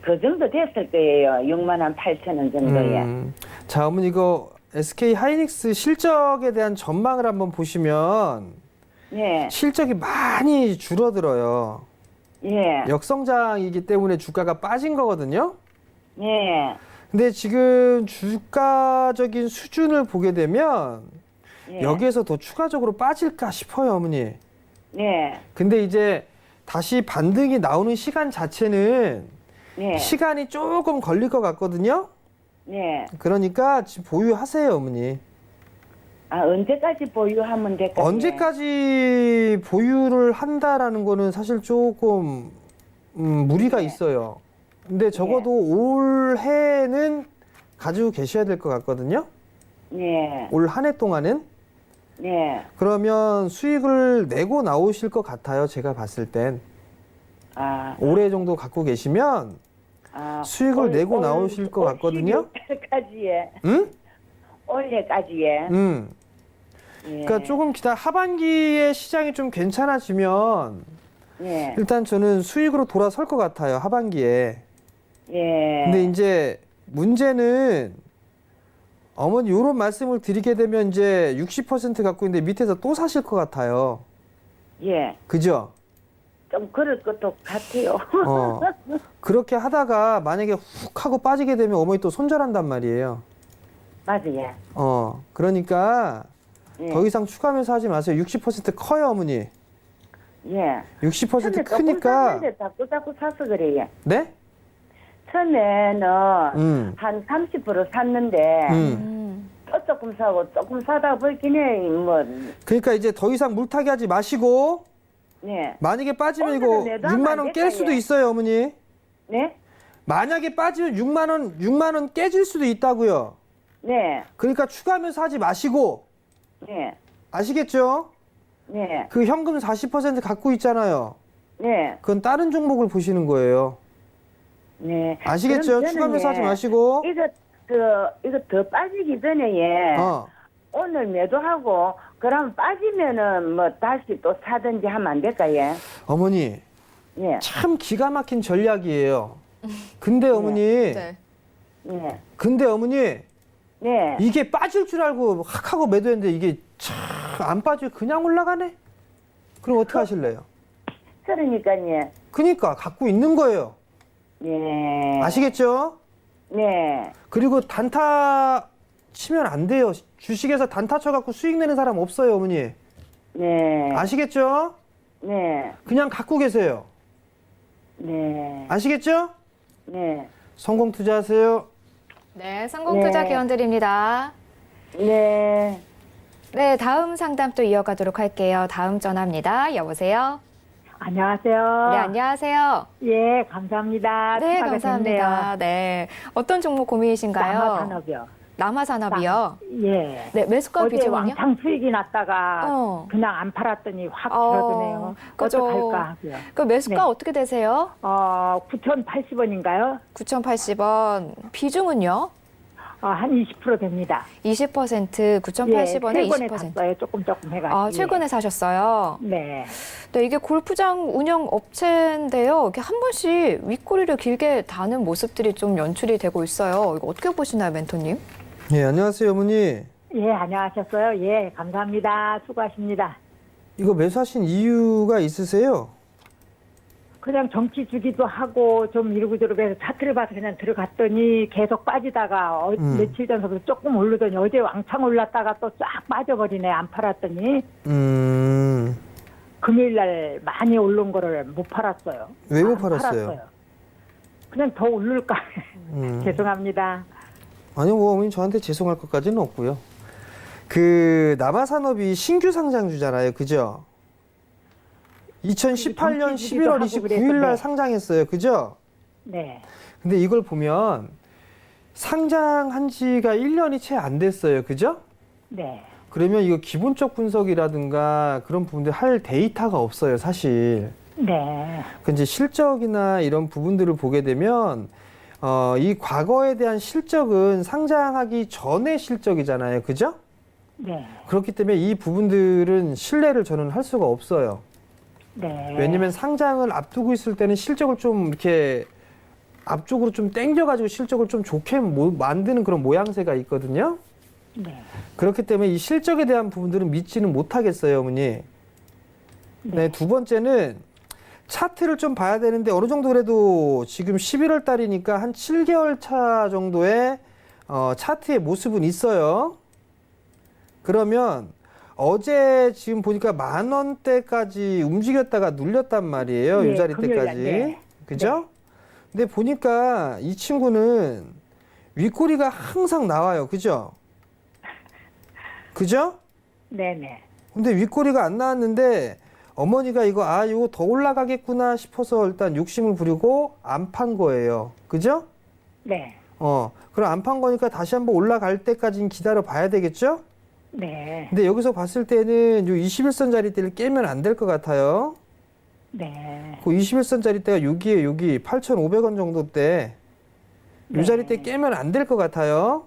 그 정도 됐을 거예요. 6만 8천 원 정도에. 자, 어머니 이거 SK 하이닉스 실적에 대한 전망을 한번 보시면 예. 실적이 많이 줄어들어요. 예. 역성장이기 때문에 주가가 빠진 거거든요. 예. 근데 지금 주가적인 수준을 보게 되면 예. 여기에서 더 추가적으로 빠질까 싶어요, 어머니. 예. 근데 이제 다시 반등이 나오는 시간 자체는 예. 시간이 조금 걸릴 것 같거든요. 예. 그러니까 지금 보유하세요, 어머니. 아, 언제까지 보유하면 될까요? 언제까지 보유를 한다라는 거는 사실 조금 무리가 있어요. 근데 적어도 올해는 가지고 계셔야 될 것 같거든요. 예. 올 한 해 동안은. 예. 그러면 수익을 내고 나오실 것 같아요. 제가 봤을 땐. 아. 올해 정도 갖고 계시면 아, 수익을 내고 나오실 것 같거든요. 올해까지에. 응? 올해까지에. 예. 그러니까 조금 하반기에 시장이 좀 괜찮아지면 예. 일단 저는 수익으로 돌아설 것 같아요. 하반기에. 예. 근데 이제 문제는 어머니 이런 말씀을 드리게 되면 이제 60% 갖고 있는데 밑에서 또 사실 것 같아요. 예. 그죠? 좀 그럴 것도 같아요. 그렇게 하다가 만약에 훅 하고 빠지게 되면 어머니 또 손절한단 말이에요. 맞아요. 그러니까 예. 더 이상 추가 매수하지 마세요. 60% 커요, 어머니. 예. 60% 크니까. 자꾸 사서 그래요. 네? 처음에는 한 30% 샀는데 또 조금 사고 조금 사다가 벌기네 뭐. 그러니까 이제 더 이상 물타기 하지 마시고 네. 만약에 빠지면 이거 오늘은 내도 하면 6만 안 원 깰 될까, 수도 얘? 있어요, 어머니. 네? 만약에 빠지면 6만 원 깨질 수도 있다고요. 네. 그러니까 추가 매수하지 마시고 네. 아시겠죠? 네. 그 현금 40% 갖고 있잖아요. 네. 그건 다른 종목을 보시는 거예요. 네. 아시겠죠? 그럼 추가 저는 매수하지 예, 마시고. 이거 더 빠지기 전에 예. 오늘 매도하고 그럼 빠지면은 뭐 다시 또 사든지 하면 안 될까 예? 어머니 예. 참 기가 막힌 전략이에요. 근데 어머니 네. 예. 근데 어머니 네. 이게 빠질 줄 알고 확 하고 매도했는데 이게 참 안 빠지고 그냥 올라가네? 그럼 어떻게 하실래요? 그러니까 예. 그러니까 갖고 있는 거예요. 네. 아시겠죠? 네. 그리고 단타 치면 안 돼요. 주식에서 단타 쳐갖고 수익 내는 사람 없어요, 어머니. 네. 아시겠죠? 네. 그냥 갖고 계세요. 네. 아시겠죠? 네. 성공 투자하세요. 네, 성공투자 네. 기원 드립니다. 네. 네, 다음 상담 또 이어가도록 할게요. 다음 전화입니다. 여보세요? 안녕하세요. 네, 안녕하세요. 예, 감사합니다. 네, 추가가 감사합니다. 네. 어떤 종목 고민이신가요? 남아산업이요. 남아산업이요? 예. 네, 매수가 어제 비중은요? 왕창 수익이 났다가 그냥 안 팔았더니 확 줄어드네요. 그죠. 어떡할까 하고요. 그 매수가 네. 어떻게 되세요? 9,080원인가요? 9,080원. 비중은요? 한 20% 됩니다. 20%, 9,080원에 예, 최근에 20%. 샀어요. 조금 해가지고. 아, 최근에 사셨어요? 네. 네, 이게 골프장 운영 업체인데요. 이렇게 한 번씩 윗꼬리를 길게 다는 모습들이 좀 연출이 되고 있어요. 이거 어떻게 보시나요, 멘토님? 예, 안녕하세요, 어머니. 예, 안녕하셨어요. 예, 감사합니다. 수고하십니다. 이거 매수하신 이유가 있으세요? 그냥 정치 주기도 하고 좀 이러고 저러고 해서 차트를 봐서 그냥 들어갔더니 계속 빠지다가 며칠 전부터 조금 오르더니 어제 왕창 올랐다가 또 쫙 빠져버리네. 안 팔았더니 금요일 날 많이 오른 거를 못 팔았어요. 왜 못 안 팔았어요? 그냥 더 오를까. 죄송합니다. 아니요, 뭐 어머니 저한테 죄송할 것까지는 없고요. 그 남아산업이 신규 상장주잖아요, 그죠? 2018년 11월 29일 날 상장했어요, 그죠? 네. 근데 이걸 보면 상장한 지가 1년이 채 안 됐어요, 그죠? 네. 그러면 이거 기본적 분석이라든가 그런 부분들 할 데이터가 없어요, 사실. 네. 그 이제 실적이나 이런 부분들을 보게 되면 이 과거에 대한 실적은 상장하기 전의 실적이잖아요, 그죠? 네. 그렇기 때문에 이 부분들은 신뢰를 저는 할 수가 없어요. 네. 왜냐면 상장을 앞두고 있을 때는 실적을 좀 이렇게 앞쪽으로 좀 당겨가지고 실적을 좀 좋게 만드는 그런 모양새가 있거든요. 네. 그렇기 때문에 이 실적에 대한 부분들은 믿지는 못하겠어요, 어머니. 네, 두 번째는 차트를 좀 봐야 되는데 어느 정도 그래도 지금 11월 달이니까 한 7개월 차 정도의 차트의 모습은 있어요. 그러면 어제 지금 보니까 10,000원대까지 움직였다가 눌렸단 말이에요. 네, 요 자리 금요일 날, 때까지. 네. 그죠? 근데 보니까 이 친구는 윗꼬리가 항상 나와요. 그죠? 그죠? 네네. 근데 윗꼬리가 안 나왔는데 어머니가 이거 더 올라가겠구나 싶어서 일단 욕심을 부리고 안 판 거예요. 그죠? 네. 그럼 안 판 거니까 다시 한번 올라갈 때까지는 기다려 봐야 되겠죠? 네. 근데 여기서 봤을 때는 요 21선 자리대를 깨면 안 될 것 같아요. 네. 그 21선 자리대가 여기 8,500원 정도 때, 요 네. 자리대 깨면 안 될 것 같아요.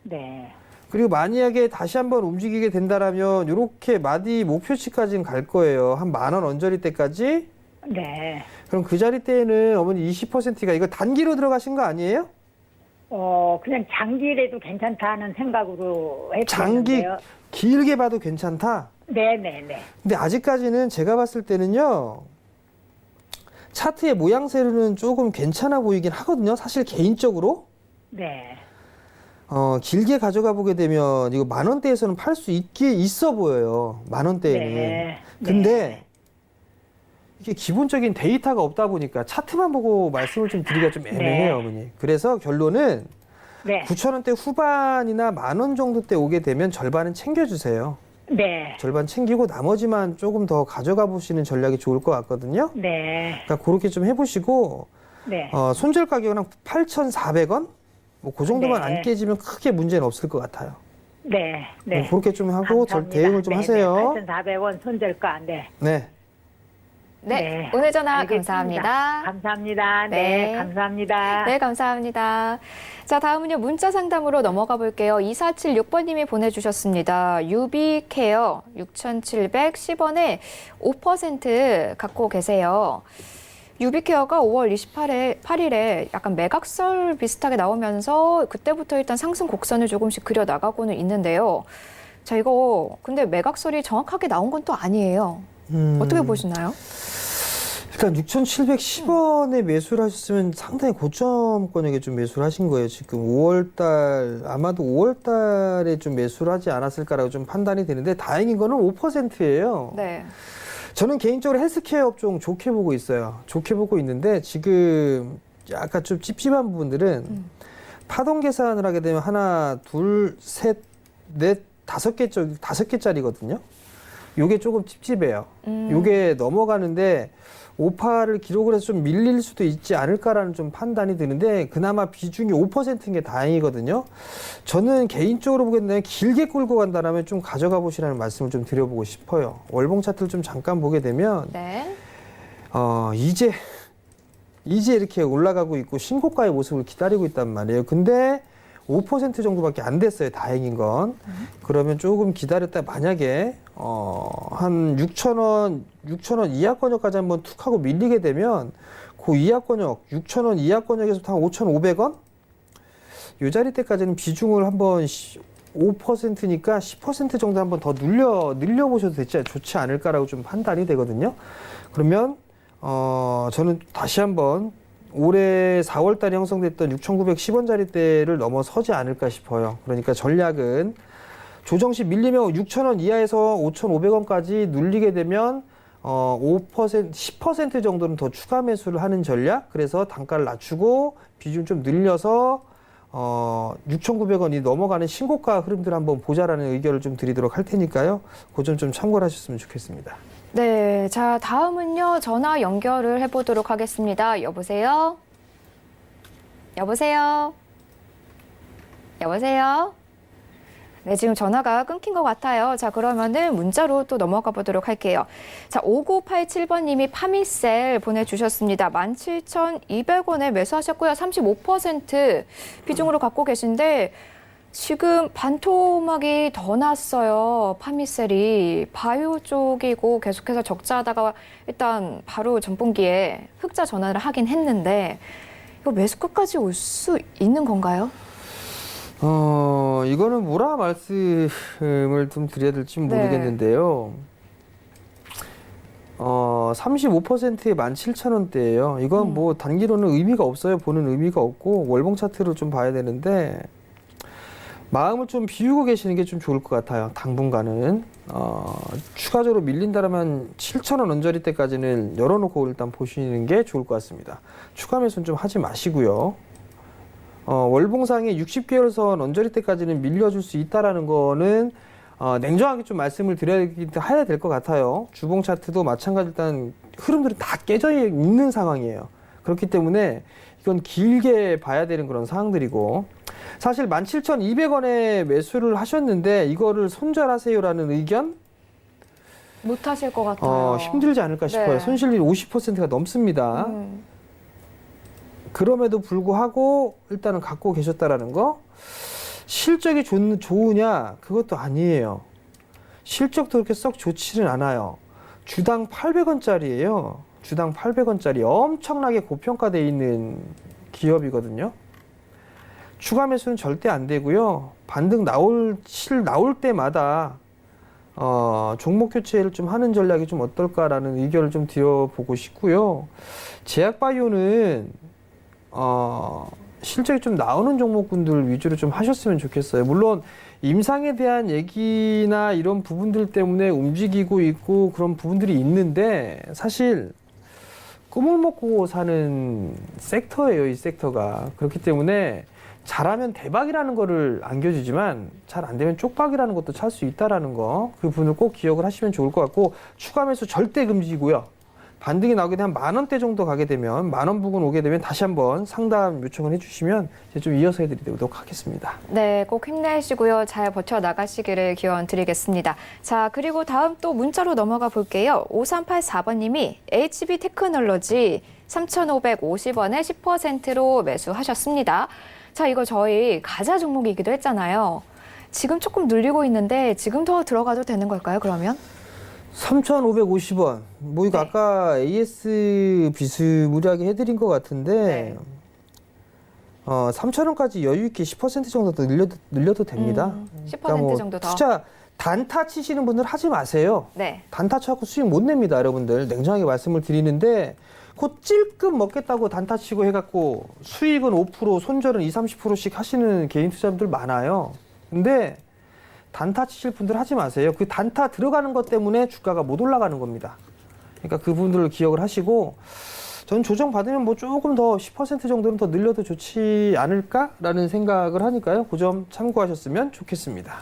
네. 그리고 만약에 다시 한번 움직이게 된다라면 요렇게 마디 목표치까지는 갈 거예요. 한 10,000원 언저리 때까지. 네. 그럼 그 자리대에는 어머니 20%가 이거 단기로 들어가신 거 아니에요? 그냥 장기라도 괜찮다는 생각으로 장기 했었는데요. 길게 봐도 괜찮다. 네네네. 근데 아직까지는 제가 봤을 때는요. 차트의 모양새로는 조금 괜찮아 보이긴 하거든요. 사실 개인적으로. 네. 길게 가져가 보게 되면 이거 10,000원대에서는 팔 수 있어 보여요. 10,000원대에는. 네. 근데 네. 이게 기본적인 데이터가 없다 보니까 차트만 보고 말씀을 좀 드리기가 좀 애매해요, 네. 어머니. 그래서 결론은 네. 9,000원대 후반이나 10,000원 정도 때 오게 되면 절반은 챙겨주세요. 네. 절반 챙기고 나머지만 조금 더 가져가 보시는 전략이 좋을 것 같거든요. 네. 그러니까 그렇게 좀 해보시고 네. 손절 가격은 한 8,400원? 뭐 그 정도만 네. 안 깨지면 크게 문제는 없을 것 같아요. 네. 네. 그렇게 좀 하고 감사합니다. 대응을 좀 네, 하세요. 네. 8,400원 손절가. 네. 네. 네, 네. 오늘 전화 알겠습니다. 감사합니다. 감사합니다. 네. 네. 감사합니다. 네, 감사합니다. 자, 다음은요, 문자 상담으로 넘어가 볼게요. 2476번님이 보내주셨습니다. 유비케어 6,710원에 5% 갖고 계세요. 유비케어가 5월 8일에 약간 매각설 비슷하게 나오면서 그때부터 일단 상승 곡선을 조금씩 그려 나가고는 있는데요. 자, 이거 근데 매각설이 정확하게 나온 건 또 아니에요. 어떻게 보시나요? 그러니까 6,710원에 매수를 하셨으면 상당히 고점권에게 좀 매수를 하신 거예요. 지금 5월달, 아마도 5월달에 좀 매수를 하지 않았을까라고 좀 판단이 되는데 다행인 거는 5%예요. 네. 저는 개인적으로 헬스케어 업종 좋게 보고 있어요. 좋게 보고 있는데 지금 약간 좀 찝찝한 부분들은 파동 계산을 하게 되면 하나, 둘, 셋, 넷, 5개짜리거든요. 요게 조금 찝찝해요. 요게 넘어가는데 5파를 기록을 해서 좀 밀릴 수도 있지 않을까라는 좀 판단이 드는데 그나마 비중이 5%인 게 다행이거든요. 저는 개인적으로 보게 되면 길게 끌고 간다면 좀 가져가 보시라는 말씀을 좀 드려보고 싶어요. 월봉 차트를 좀 잠깐 보게 되면 네. 이제 이렇게 올라가고 있고 신고가의 모습을 기다리고 있단 말이에요. 근데 5% 정도밖에 안 됐어요. 다행인 건. 그러면 조금 기다렸다 만약에 한 6,000원 이하권역까지 한번 툭 하고 밀리게 되면 그 이하권역 6,000원 이하권역에서부터 한 5,500원 요 자리 때까지는 비중을 한번 5%니까 10% 정도 한번 더 늘려보셔도 좋지 않을까라고 좀 판단이 되거든요. 그러면 저는 다시 한번 올해 4월 달에 형성됐던 6,910원짜리대를 넘어서지 않을까 싶어요. 그러니까 전략은 조정 시 밀리면 6,000원 이하에서 5,500원까지 눌리게 되면 10% 정도는 더 추가 매수를 하는 전략. 그래서 단가를 낮추고 비중 좀 늘려서 6,900원이 넘어가는 신고가 흐름들 한번 보자라는 의견을 좀 드리도록 할 테니까요. 그 점 좀 참고를 하셨으면 좋겠습니다. 네, 자, 다음은요, 전화 연결을 해보도록 하겠습니다. 여보세요? 여보세요? 여보세요? 네, 지금 전화가 끊긴 것 같아요. 자, 그러면은 문자로 또 넘어가 보도록 할게요. 자, 5987번님이 파미셀 보내주셨습니다. 17,200원에 매수하셨고요. 35% 비중으로 갖고 계신데, 지금 반토막이 더 났어요. 파미셀이 바이오 쪽이고 계속해서 적자하다가 일단 바로 전분기에 흑자 전환을 하긴 했는데 이거 매수가까지 올 수 있는 건가요? 이거는 뭐라 말씀을 좀 드려야 될지 모르겠는데요. 35%에 17,000원대예요. 이건 뭐 단기로는 의미가 없어요. 보는 의미가 없고 월봉 차트로 좀 봐야 되는데 마음을 좀 비우고 계시는 게 좀 좋을 것 같아요. 당분간은 추가적으로 밀린다면 7,000원 언저리 때까지는 열어놓고 일단 보시는 게 좋을 것 같습니다. 추가 매수는 좀 하지 마시고요. 월봉상의 60개월선 언저리 때까지는 밀려줄 수 있다라는 거는 냉정하게 좀 말씀을 드려야 될 것 같아요. 주봉 차트도 마찬가지 일단 흐름들이 다 깨져 있는 상황이에요. 그렇기 때문에 이건 길게 봐야 되는 그런 상황들이고 사실 17,200원에 매수를 하셨는데 이거를 손절하세요라는 의견 못 하실 것 같아요. 힘들지 않을까 싶어요. 네. 손실률 50%가 넘습니다. 그럼에도 불구하고 일단은 갖고 계셨다라는 거 실적이 좋으냐 그것도 아니에요. 실적도 그렇게 썩 좋지는 않아요. 주당 800원짜리예요. 주당 800원짜리 엄청나게 고평가되어 있는 기업이거든요. 추가 매수는 절대 안 되고요. 반등 나올 때마다 종목 교체를 좀 하는 전략이 좀 어떨까라는 의견을 좀 드려보고 싶고요. 제약바이오는 실적이 좀 나오는 종목군들 위주로 좀 하셨으면 좋겠어요. 물론 임상에 대한 얘기나 이런 부분들 때문에 움직이고 있고 그런 부분들이 있는데 사실 꿈을 먹고 사는 섹터예요, 이 섹터가. 그렇기 때문에 잘하면 대박이라는 거를 안겨주지만 잘 안 되면 쪽박이라는 것도 찾을 수 있다라는 거, 그 부분을 꼭 기억을 하시면 좋을 것 같고 추가 매수 절대 금지고요. 반등이 나오게 되면 10,000원대 정도 가게 되면 10,000원 부근 오게 되면 다시 한번 상담 요청을 해주시면 제가 좀 이어서 해드리도록 하겠습니다. 네, 꼭 힘내시고요. 잘 버텨나가시기를 기원 드리겠습니다. 자, 그리고 다음 또 문자로 넘어가 볼게요. 5384번님이 HB 테크놀로지 3,550원에 10%로 매수하셨습니다. 자, 이거 저희 가자 종목이기도 했잖아요. 지금 조금 눌리고 있는데 지금 더 들어가도 되는 걸까요, 그러면? 3,550원. 뭐 이거 네. 아까 AS 비스무리하게 해드린 것 같은데 네. 3,000원까지 여유 있게 10% 정도 더 늘려도 됩니다. 10% 정도 더. 투자 단타 치시는 분들 하지 마세요. 네. 단타 쳐갖고 수익 못 냅니다, 여러분들. 냉정하게 말씀을 드리는데 곧 찔끔 먹겠다고 단타 치고 해갖고 수익은 5%, 손절은 20, 30%씩 하시는 개인 투자분들 많아요. 근데 단타 치실 분들 하지 마세요. 그 단타 들어가는 것 때문에 주가가 못 올라가는 겁니다. 그러니까 그 부분들을 기억을 하시고 저는 조정 받으면 뭐 조금 더 10% 정도는 더 늘려도 좋지 않을까라는 생각을 하니까요. 그 점 참고하셨으면 좋겠습니다.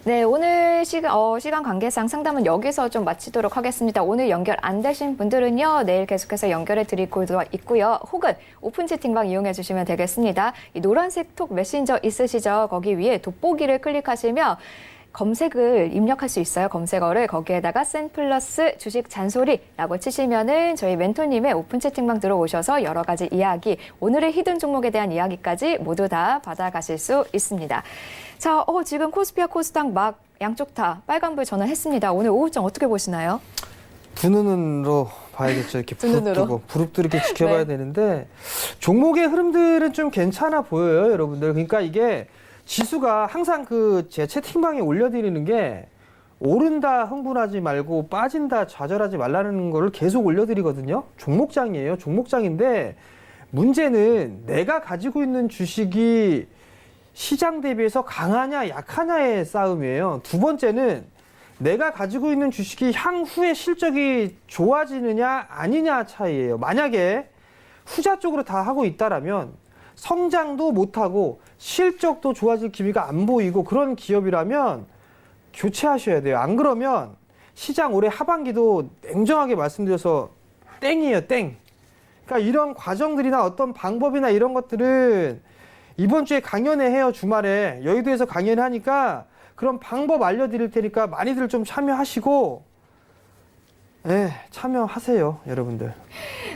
네, 오늘 시간 관계상 상담은 여기서 좀 마치도록 하겠습니다. 오늘 연결 안 되신 분들은요, 내일 계속해서 연결해 드리고 있고요. 혹은 오픈 채팅방 이용해 주시면 되겠습니다. 이 노란색 톡 메신저 있으시죠? 거기 위에 돋보기를 클릭하시면 검색을 입력할 수 있어요. 검색어를 거기에다가 센플러스 주식 잔소리라고 치시면은 저희 멘토님의 오픈 채팅방 들어오셔서 여러 가지 이야기, 오늘의 히든 종목에 대한 이야기까지 모두 다 받아가실 수 있습니다. 자, 지금 코스피와 코스닥 막 양쪽 다 빨간불 전환했습니다. 오늘 오후장 어떻게 보시나요? 두 눈으로 봐야겠죠. 이렇게 두 눈으로. 부릅도 이렇게 지켜봐야 네. 되는데 종목의 흐름들은 좀 괜찮아 보여요, 여러분들. 그러니까 이게 지수가 항상 제 채팅방에 올려드리는 게 오른다 흥분하지 말고 빠진다 좌절하지 말라는 거를 계속 올려드리거든요. 종목장이에요. 종목장인데 문제는 내가 가지고 있는 주식이 시장 대비해서 강하냐 약하냐의 싸움이에요. 두 번째는 내가 가지고 있는 주식이 향후에 실적이 좋아지느냐 아니냐 차이예요. 만약에 후자 쪽으로 다 하고 있다라면 성장도 못하고 실적도 좋아질 기미가 안 보이고 그런 기업이라면 교체하셔야 돼요. 안 그러면 시장 올해 하반기도 냉정하게 말씀드려서 땡이에요, 땡. 그러니까 이런 과정들이나 어떤 방법이나 이런 것들은 이번 주에 강연회 해요, 주말에. 여의도에서 강연회 하니까 그런 방법 알려드릴 테니까 많이들 좀 참여하시고 네, 참여하세요, 여러분들.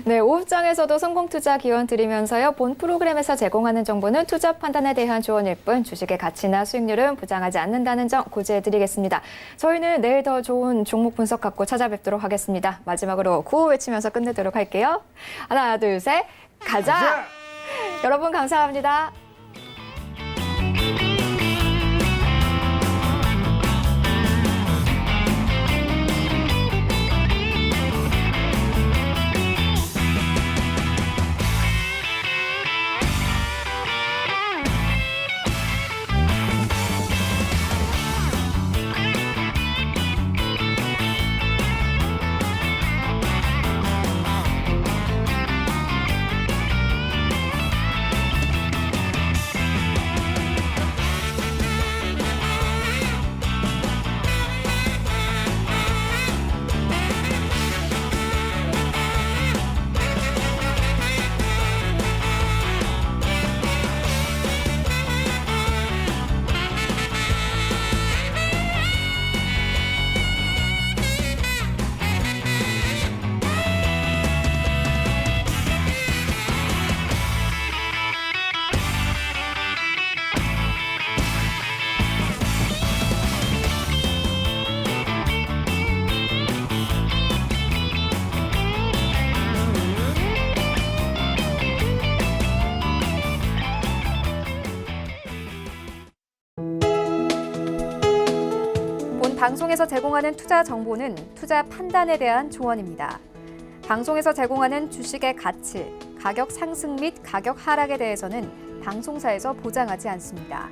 네, 오후장에서도 성공투자 기원 드리면서요. 본 프로그램에서 제공하는 정보는 투자 판단에 대한 조언일 뿐 주식의 가치나 수익률은 보장하지 않는다는 점 고지해드리겠습니다. 저희는 내일 더 좋은 종목 분석 갖고 찾아뵙도록 하겠습니다. 마지막으로 구호 외치면서 끝내도록 할게요. 하나, 둘, 셋, 가자! 여러분 감사합니다. 방송에서 제공하는 투자 정보는 투자 판단에 대한 조언입니다. 방송에서 제공하는 주식의 가치, 가격 상승 및 가격 하락에 대해서는 방송사에서 보장하지 않습니다.